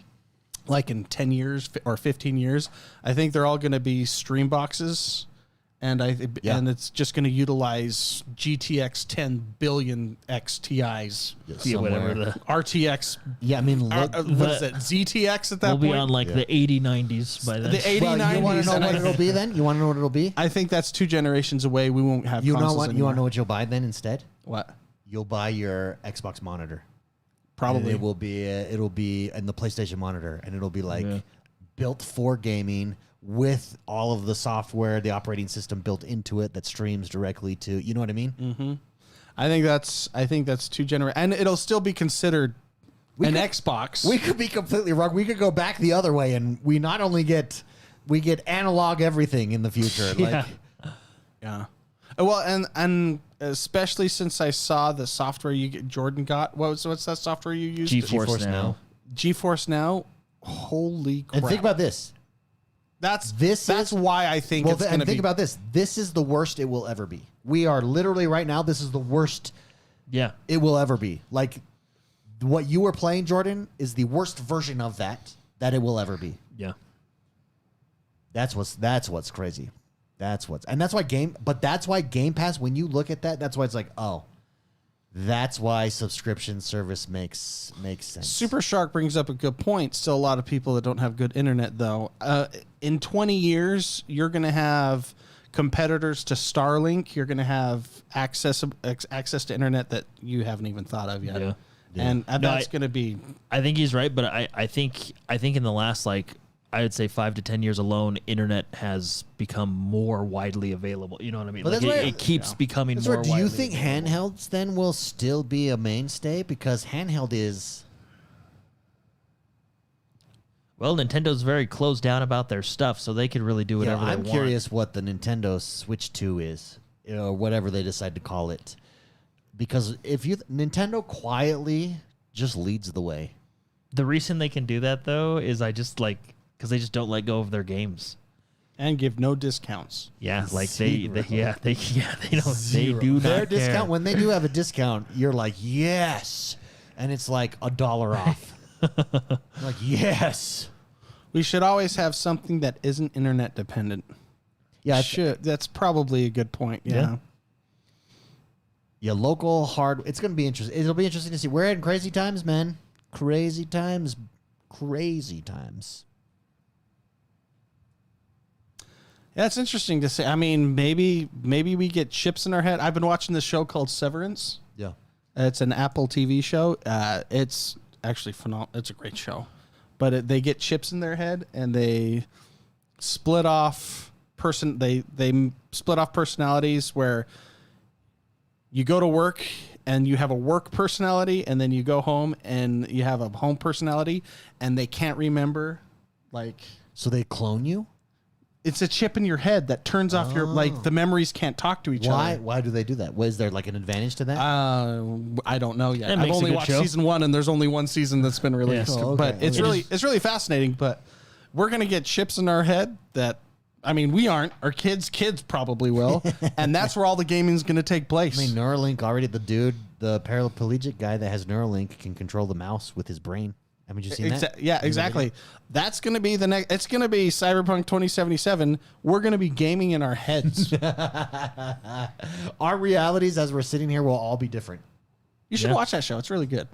like in 10 years or 15 years, I think they're all going to be stream boxes, and and it's just going to utilize GTX 10 billion XTIs. Yeah, whatever the RTX. Yeah, I mean, what is it? ZTX at that point? We'll be on like the 8090s by then. The 8090s. You want to know what it'll be then? You want to know what it'll be? I think that's 2 generations away. We won't have consoles anymore. You want to know what you'll buy then instead? What? You'll buy your Xbox monitor. Probably. And it'll be in the PlayStation monitor, and it'll be like built for gaming with all of the software, the operating system built into it that streams directly to. You know what I mean? Mm-hmm. I think that's too generous, and it'll still be considered Xbox. We could be completely wrong. We could go back the other way, and we not only get analog everything in the future. Yeah. Yeah. Well, and especially since I saw the software Jordan got. What's that software you used? GeForce Now. GeForce Now. Holy crap! And think about this. That's why I think it's going to be. Think about this. This is the worst it will ever be. We are literally right now. This is the worst. Yeah. It will ever be. Like what you were playing, Jordan, is the worst version of that it will ever be. Yeah. That's what's crazy. That's why Game Pass, when you look at that, that's why it's like, oh, that's why subscription service makes sense. Super Shark brings up a good point. Still a lot of people that don't have good internet, though. In 20 years, you're going to have competitors to Starlink. You're going to have access to internet that you haven't even thought of yet. Yeah. And that's going to be... I think he's right, but I think in the last, I would say 5 to 10 years alone, internet has become more widely available. You know what I mean? But It keeps becoming more widely available. Do you think handhelds then will still be a mainstay? Because handheld is... Well, Nintendo's very closed down about their stuff, so they could really do whatever they want. I'm curious what the Nintendo Switch 2 is, or whatever they decide to call it. Because Nintendo quietly just leads the way. The reason they can do that, though, is because they just don't let go of their games and give no discounts. Yeah, Zero. they don't. Zero. They do Their not discount care. when they do have a discount, you're like yes, and it's like $1 off. Like yes, we should always have something that isn't internet dependent. Yeah, That's probably a good point. Yeah. Yeah, local hard. It's gonna be interesting. It'll be interesting to see. We're in crazy times, man. Crazy times. Crazy times. Yeah, it's interesting to say. I mean, maybe we get chips in our head. I've been watching this show called Severance. Yeah. It's an Apple TV show. It's actually phenomenal. It's a great show. But they get chips in their head and they split off they split off personalities where you go to work and you have a work personality, and then you go home and you have a home personality, and they can't remember. So they clone you? It's a chip in your head that turns off your the memories can't talk to each other. Why do they do that? Was there an advantage to that? I don't know yet. That I've makes a only good watched show. season 1, and there's only one season that's been released. Oh, okay. But it's Okay. really fascinating. But we're gonna get chips in our head that. I mean, we aren't. Our kids probably will. And that's where all the gaming's going to take place. I mean, Neuralink already, the paraplegic guy that has Neuralink can control the mouse with his brain. Haven't you seen that? Yeah, exactly. That's going to be the next. It's going to be Cyberpunk 2077. We're going to be gaming in our heads. Our realities as we're sitting here will all be different. You should watch that show. It's really good.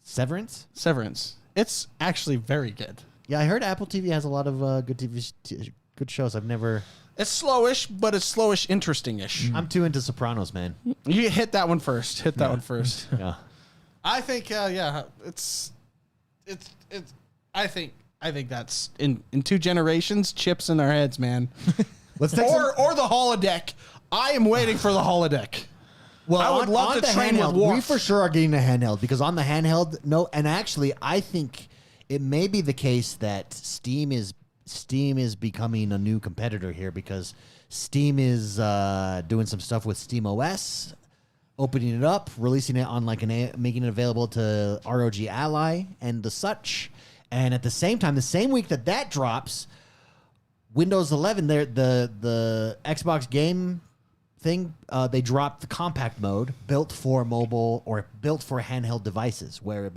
Severance? Severance. It's actually very good. Yeah, I heard Apple TV has a lot of good shows. I've never... It's slowish, but it's slowish, interesting-ish. I'm too into Sopranos, man. You hit that one first. One first. Yeah. I think, it's. I think that's in 2 generations, chips in our heads, man. Let's take or the holodeck. I am waiting for the holodeck. Well, I would love to the train handheld, with Worf. we for sure are getting a handheld because on the handheld, no, and actually, I think it may be the case that Steam is becoming a new competitor here because Steam is doing some stuff with Steam OS, opening it up, releasing it on making it available to ROG Ally and the such. And at the same time, the same week that drops, Windows 11, the Xbox game thing, they dropped the compact mode built for mobile or built for handheld devices, where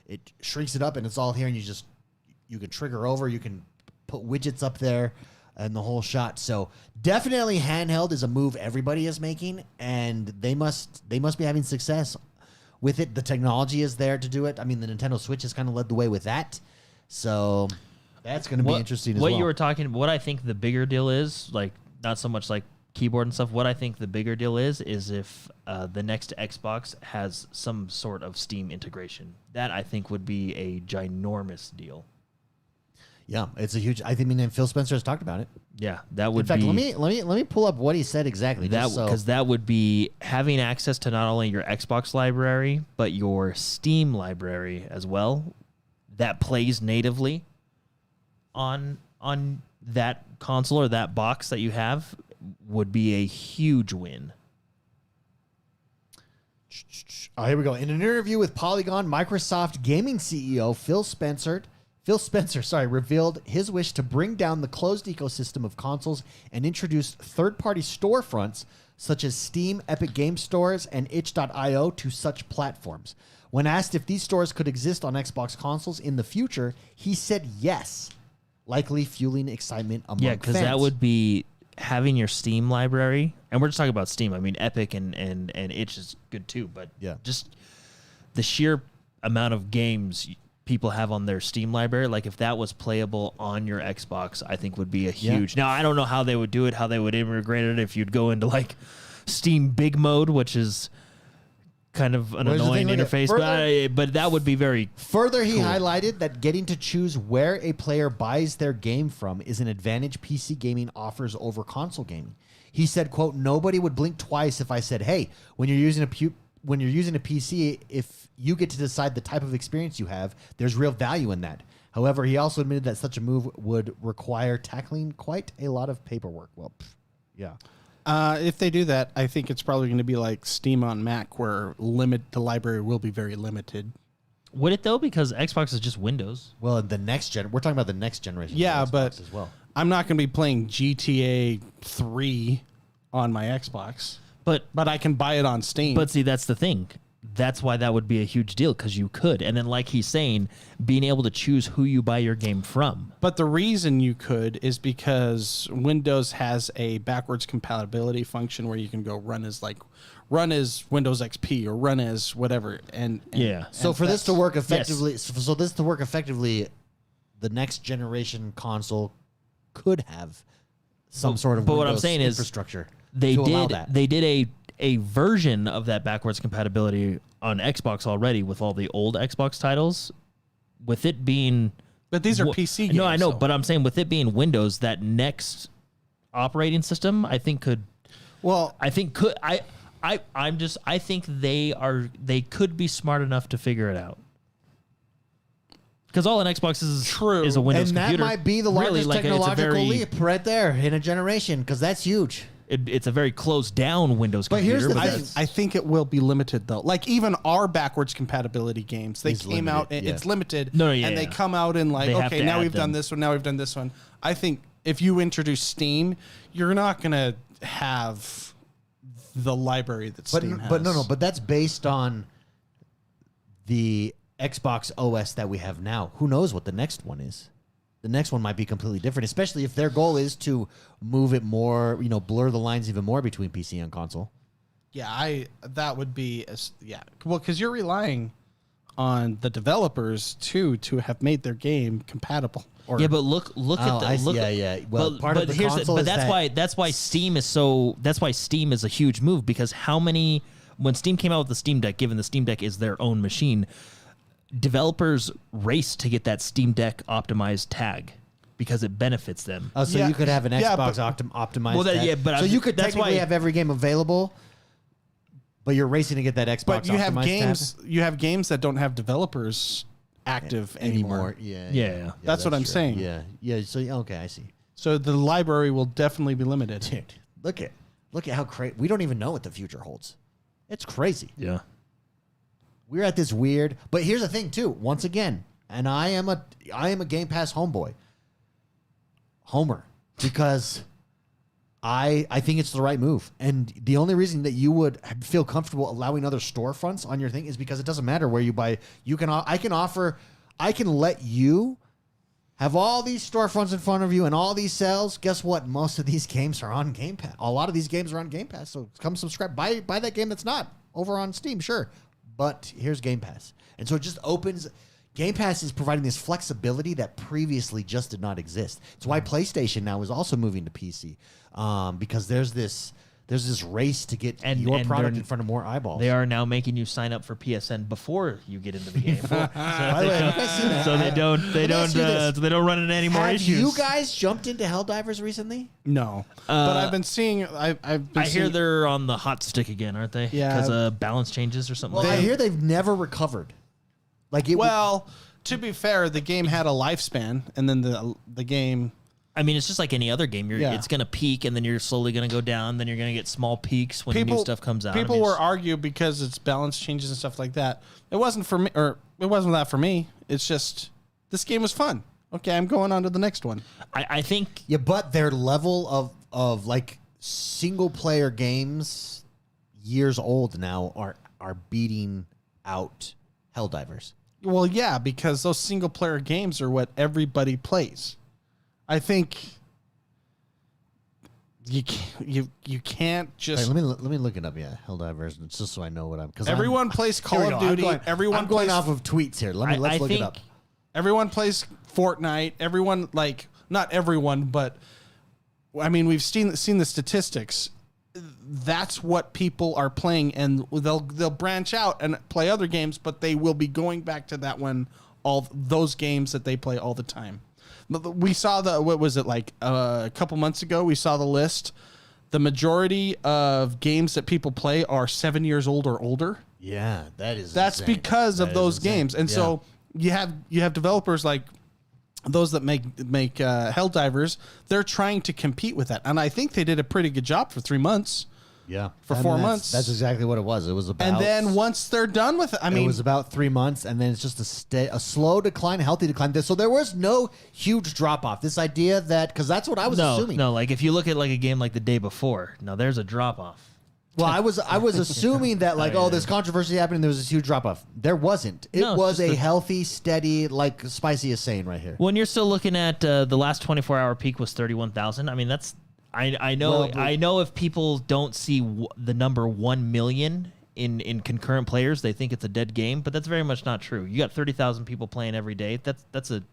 it shrinks it up and it's all here, and you can trigger over, you can put widgets up there, and the whole shot. So definitely handheld is a move everybody is making, and they must be having success with it. The technology is there to do it. I mean, the Nintendo Switch has kind of led the way with that. So that's going to be interesting as well. What you were talking, what I think the bigger deal is, not so much keyboard and stuff. What I think the bigger deal is if the next Xbox has some sort of Steam integration. That I think would be a ginormous deal. Yeah, it's a huge. I think. I mean, Phil Spencer has talked about it. Yeah, that would. In fact, be, let me pull up what he said exactly. Because that would be having access to not only your Xbox library but your Steam library as well, that plays natively on that console or that box that you have, would be a huge win. Oh, here we go. In an interview with Polygon, Microsoft gaming CEO Phil Spencer, revealed his wish to bring down the closed ecosystem of consoles and introduce third-party storefronts such as Steam, Epic Game Stores, and itch.io to such platforms. When asked if these stores could exist on Xbox consoles in the future, he said yes, likely fueling excitement among fans. Yeah, because that would be having your Steam library, and we're just talking about Steam. I mean, Epic and itch is good too, but just the sheer amount of games people have on their Steam library, like if that was playable on your Xbox, I think would be a huge. Now I don't know how they would do it, how they would integrate it. If you'd go into like Steam Big Mode, which is kind of an annoying interface, but that would be very. Further, he cool. highlighted that getting to choose where a player buys their game from is an advantage PC gaming offers over console gaming. He said, "quote Nobody would blink twice if I said, hey, when you're using a PC, if you get to decide the type of experience you have, there's real value in that." However, he also admitted that such a move would require tackling quite a lot of paperwork. Well, yeah. If they do that, I think it's probably going to be like Steam on Mac, where the library will be very limited. Would it though? Because Xbox is just Windows. Well, the next gen, we're talking about the next generation. Yeah, of Xbox but as well. I'm not going to be playing GTA 3 on my Xbox, but I can buy it on Steam. But see, that's the thing. That's why that would be a huge deal, because you could. And then, like he's saying, being able to choose who you buy your game from. But the reason you could is because Windows has a backwards compatibility function where you can go run as Windows XP or run as whatever. And so for this to work effectively, the next generation console could have some sort of But Windows what I'm saying infrastructure. They allow that. did a version of that backwards compatibility on Xbox already with all the old Xbox titles. With it being, but these are PC games. No, I know, so. but I'm saying with it being Windows, that next operating system, I think could. Well, I think could I think they could be smart enough to figure it out. Because all an Xbox is a Windows and computer. that might be the largest Really, technological leap right there in a generation, because that's huge. It's a very closed down Windows But computer. here's the thing. I think it will be limited though. Like even our backwards compatibility games, they came out and it's limited. And they come out in like, okay, now we've done this one, now we've done this one. I think if you introduce Steam, you're not gonna have the library that Steam has. But that's based on the Xbox OS that we have now. Who knows what the next one is? The next one might be completely different, especially if their goal is to move it more, blur the lines even more between PC and console. Yeah, that would be, well, because you're relying on the developers too to have made their game compatible. But look at the Well, part of the console is that's why Steam is a huge move, because when Steam came out with the Steam Deck, given the Steam Deck is their own machine, developers race to get that Steam Deck optimized tag because it benefits them. Oh, so you could have an Xbox optimized tag. So you could technically have every game available, but you're racing to get that Xbox But you have optimized tab? you have games that don't have developers active anymore. Yeah. That's what I'm true. saying. Yeah. So okay, I see. So the library will definitely be limited. Dude, look at how crazy. We don't even know what the future holds. It's crazy. Yeah. We're at this weird, but here's the thing too. Once again, and I am a Game Pass homer, because I think it's the right move. And the only reason that you would feel comfortable allowing other storefronts on your thing is because it doesn't matter where you buy. I can let you have all these storefronts in front of you and all these sales. Guess what? Most of these games are on Game Pass. A lot of these games are on Game Pass. So come subscribe, buy that game that's not over on Steam, sure. But here's Game Pass. And so it just opens, Game Pass is providing this flexibility that previously just did not exist. It's why PlayStation now is also moving to PC, because there's this race to get your product in front of more eyeballs. They are now making you sign up for PSN before you get into the game, By the way, have you guys seen that? so they don't run into any more Have issues. you guys jumped into Helldivers recently? No, but I've been seeing. I hear they're on the hot stick again, aren't they? Yeah. because balance changes or something. Well, like I that. hear they've never recovered. Like it. Well, to be fair, the game had a lifespan, and then the game. I mean, it's just like any other game. Yeah. It's going to peak, and then you're slowly going to go down. Then you're going to get small peaks when new stuff comes out. People were arguing because it's balance changes and stuff like that. It wasn't for me, or it wasn't that for me. It's just this game was fun. Okay, I'm going on to the next one. I think Yeah, but their level of like single player games, years old now, are beating out Helldivers. Well, yeah, because those single player games are what everybody plays. I think you can't just. Wait, let me look it up. Yeah, Helldivers, just so I know what I'm. Because everyone plays Call of Duty. I'm going off of tweets here. Let's look it up. Everyone plays Fortnite. Everyone, like, not everyone, but I mean, we've seen the statistics. That's what people are playing, and they'll branch out and play other games, but they will be going back to that one, all those games that they play all the time. We saw what was it, like a couple months ago? We saw the list. The majority of games that people play are 7 years old or older. Yeah, that's insane. Because of those games, and so you have developers like those that make Helldivers. They're trying to compete with that, and I think they did a pretty good job for 3 months. Yeah, for 4 months. That's exactly what it was. It was about, and then once they're done with it, it was about 3 months, and then it's just a slow decline, a healthy decline. So there was no huge drop off. This idea that, because that's what I was assuming. No, like if you look at like a game like the day before, now there's a drop off. Well, I was assuming that like, there's controversy happening. There was this huge drop off. There wasn't. It was a healthy, steady, like Spicy is saying right here. When you're still looking at the last 24-hour peak was 31,000. I mean, that's. I know if people don't see the number 1 million in concurrent players, they think it's a dead game, but that's very much not true. You got 30,000 people playing every day. That's a.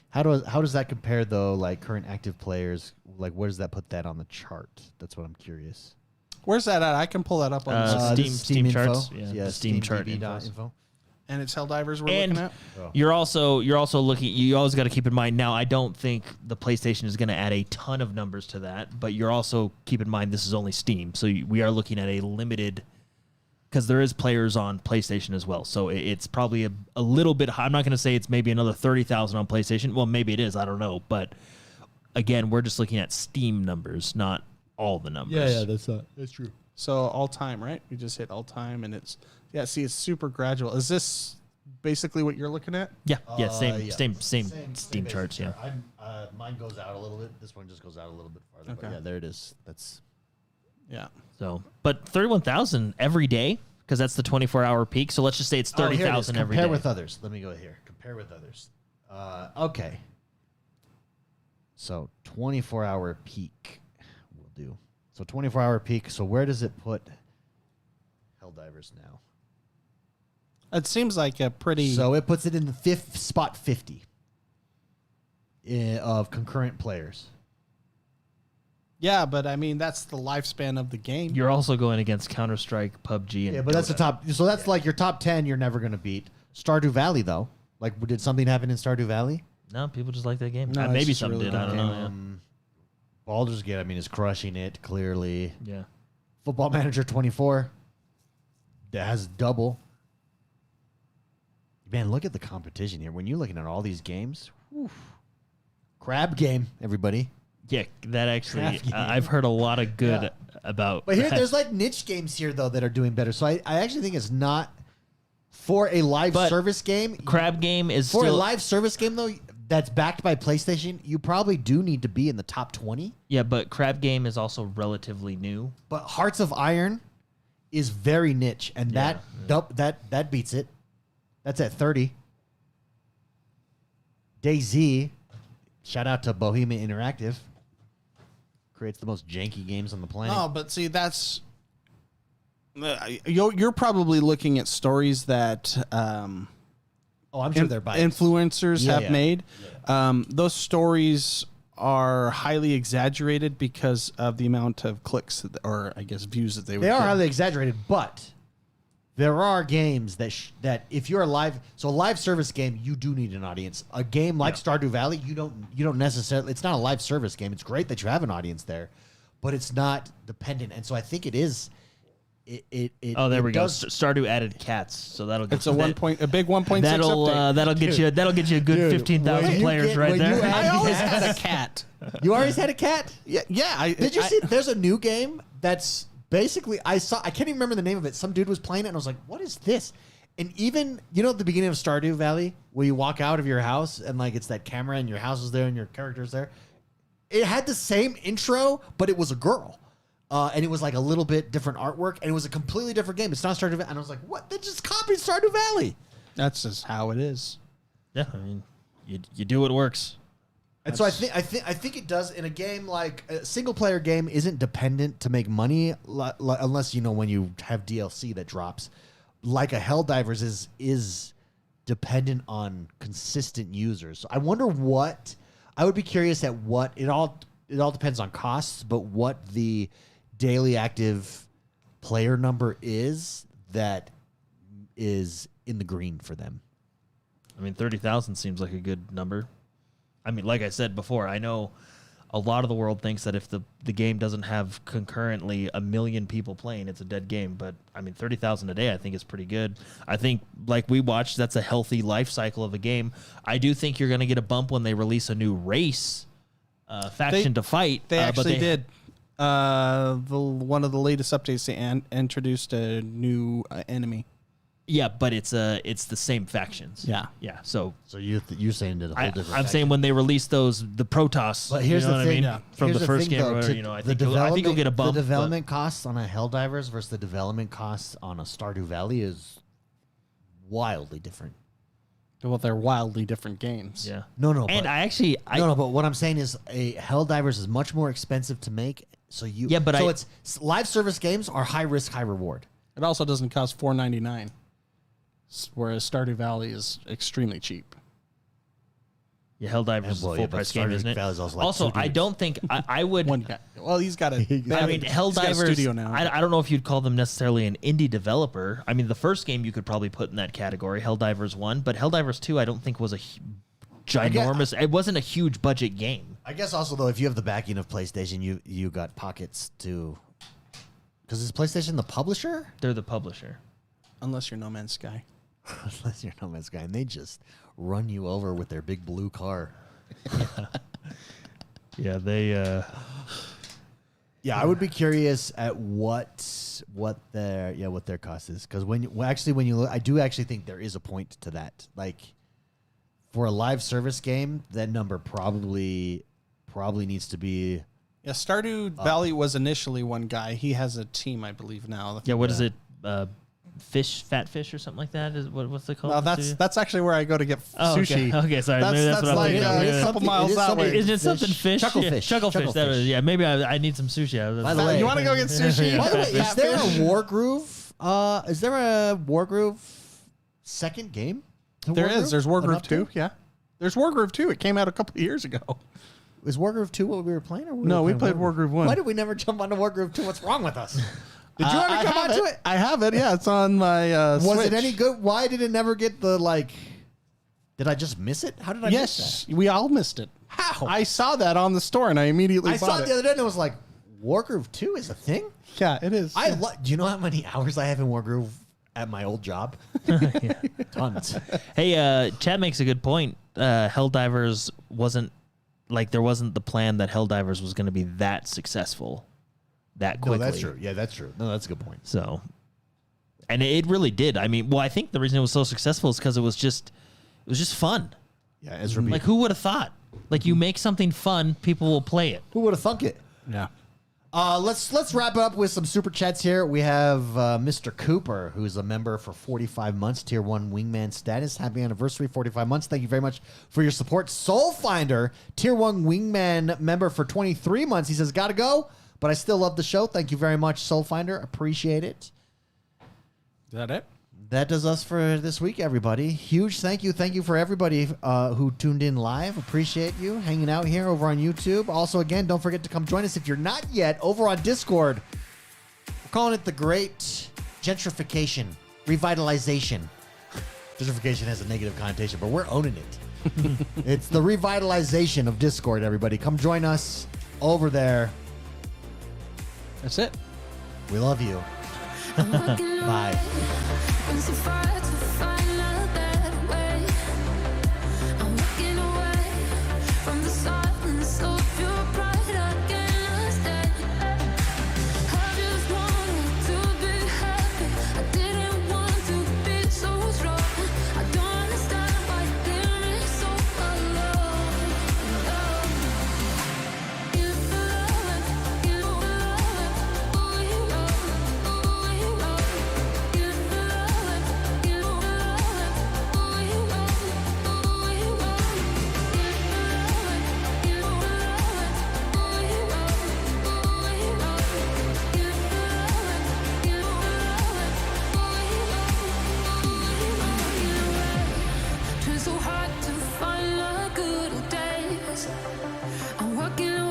How does that compare though? Like current active players, like where does that put that on the chart? That's what I'm curious. Where's that at? I can pull that up on Steam info. charts. Yeah, the Steam chart info. And it's Helldivers we're looking at. You're also looking. You always got to keep in mind. Now, I don't think the PlayStation is going to add a ton of numbers to that, but you're also keep in mind this is only Steam, so we are looking at a limited. Because there is players on PlayStation as well, so it's probably a little bit high. I'm not going to say it's maybe another 30,000 on PlayStation. Well, maybe it is. I don't know, but again, we're just looking at Steam numbers, not all the numbers. Yeah, that's true. So all time, right? We just hit all time, and it's it's super gradual. Is this basically what you're looking at? Yeah, same Steam charts. Yeah, mine goes out a little bit. This one just goes out a little bit farther. Okay. But yeah, there it is. That's So, but 31,000 every day because that's the 24-hour peak. So let's just say it's 30,000 every day. Compare with others. Let me go here. Compare with others. Okay. So 24-hour peak will do. So 24-hour peak. So where does it put Helldivers now? It seems like a pretty. So it puts it in the fifth spot 50 of concurrent players. Yeah, but I mean that's the lifespan of the game. You're also going against Counter-Strike, PUBG, and but that's the top. So that's like your top 10. You're never going to beat Stardew Valley though. Like, did something happen in Stardew Valley? No, people just like that game. No, Maybe it's some really did. I don't know. Yeah. Baldur's Gate, I mean, is crushing it clearly. Yeah. Football Manager 24 that has double. Man, look at the competition here. When you're looking at all these games, crab game, everybody. Yeah, that actually, I've heard a lot of good about. But here, there's like niche games here though that are doing better. So I actually think it's not for a live service game. Crab game is for a live service game though. That's backed by PlayStation. You probably do need to be in the top 20. Yeah, but Crab game is also relatively new. But Hearts of Iron is very niche, and that beats it. That's at 30. DayZ, shout out to Bohemian Interactive, creates the most janky games on the planet. No, but see, that's you're probably looking at stories that Oh, I'm sure they're biased. influencers Yeah, have yeah. made. Those stories are highly exaggerated because of the amount of clicks or I guess views that they would They are get. highly exaggerated, but there are games that if you're a live service game, you do need an audience. A game like Stardew Valley, you don't necessarily. It's not a live service game. It's great that you have an audience there, but it's not dependent. And so I think it is. Oh, there we go. does- Stardew added cats, so that'll get It's a a big 1.6 update. that'll get you a good Dude, 15,000 when you players get- right when you there. add- I always had a cat. You always had a cat. Yeah. Did you see? There's a new game that's basically I can't even remember the name of it. Some dude was playing it, and I was like, "What is this?" And even at the beginning of Stardew Valley, where you walk out of your house and like it's that camera and your house is there and your character's there, it had the same intro, but it was a girl. And it was like a little bit different artwork, and it was a completely different game. It's not Stardew Valley. And I was like, what? They just copied Stardew Valley. That's just how it is. Yeah, I mean, you do what works. And so I think it does in a game like a single player game isn't dependent to make money unless when you have DLC that drops. Like a Helldivers is dependent on consistent users. So I wonder what I would be curious at what it all depends on costs, but what the daily active player number is that is in the green for them. I mean, 30,000 seems like a good number. I mean, like I said before, I know a lot of the world thinks that if the game doesn't have concurrently 1 million people playing, it's a dead game. But, I mean, 30,000 a day I think is pretty good. I think, like we watched, that's a healthy life cycle of a game. I do think you're going to get a bump when they release a new race faction to fight. They but actually did. One of the latest updates, they introduced a new enemy. Yeah, but it's the same factions. Yeah. Yeah, so... So you're saying that a whole different I'm saying when they release the Protoss, But here's you know the what thing, I mean? From here's the first thing, game, though, I think you'll get a bump. The development costs on a Helldivers versus the development costs on a Stardew Valley is wildly different. Well, they're wildly different games. Yeah. No, And but what I'm saying is a Helldivers is much more expensive to make. So it's live service games are high risk, high reward. It also doesn't cost $4.99, whereas Stardew Valley is extremely cheap. Yeah, Helldivers is a full price game, isn't it? Also, like I don't think I would. One guy. Well, he's got a. I mean, Helldivers. Studio now. I don't know if you'd call them necessarily an indie developer. I mean, the first game you could probably put in that category, Helldivers 1, but Helldivers 2, I don't think was a ginormous. It wasn't a huge budget game. I guess also though, if you have the backing of PlayStation, you got pockets to. Because is PlayStation the publisher? They're the publisher. Unless you're No Man's Sky. Unless you're No Man's Sky, and they just run you over with their big blue car. Yeah, they. Yeah, I would be curious at what their cost is, because when you look, I do actually think there is a point to that. Like for a live service game, that number probably needs to be. Yeah, Stardew Valley was initially one guy. He has a team, I believe now. Yeah, what is it? Fat fish or something like that? What's it called? No, that's actually where I go to get sushi. Okay, sorry. Maybe that's what I'm like thinking of. a couple miles that way. Is it something fish? Chucklefish. Chucklefish. That was, yeah, maybe I need some sushi. By the way, You want to go get sushi? By the way, is there a War Groove? Is there a War Groove second game? There is. There's War Groove 2. Update? Yeah. There's War Groove 2. It came out a couple of years ago. Was War Groove 2 what we were playing? Or No, we played War Groove 1. Why did we never jump onto War Groove 2? What's wrong with us? Did you ever come onto it? I have it. Yeah, it's on my Was Switch. it any good? Why did it never get the, like... Did I just miss it? How did I miss Yes, that? we all missed it. How? I saw that on the store and I immediately I bought saw it it. the other day and it was like, War Groove 2 is a thing? Yeah, it is. Do you know how many hours I have in War Groove at my old job? Tons. Hey, Chad makes a good point. Helldivers wasn't there wasn't the plan that Helldivers was going to be that successful that quickly. No, that's true. Yeah, that's true. No, that's a good point. So, and it really did. I mean, I think the reason it was so successful is because it was just fun. Yeah, Ezra Like, who would have thought? Like, you make something fun, people will play it. Who would have thunk it? Yeah. Let's wrap up with some super chats here. We have Mr. Cooper, who's a member for 45 months, Tier 1 Wingman status. Happy anniversary, 45 months. Thank you very much for your support. Soulfinder, Tier 1 Wingman member for 23 months. He says, gotta go, but I still love the show. Thank you very much, Soulfinder. Appreciate it. Is that it? That does us for this week, everybody. Huge thank you. Thank you for everybody who tuned in live. Appreciate you hanging out here over on YouTube. Also, again, don't forget to come join us if you're not yet over on Discord. We're calling it the Great Gentrification, Revitalization. Gentrification has a negative connotation, but we're owning it. It's the revitalization of Discord, everybody. Come join us over there. That's it. We love you. Bye. So hard to find the good old days. I'm walking away.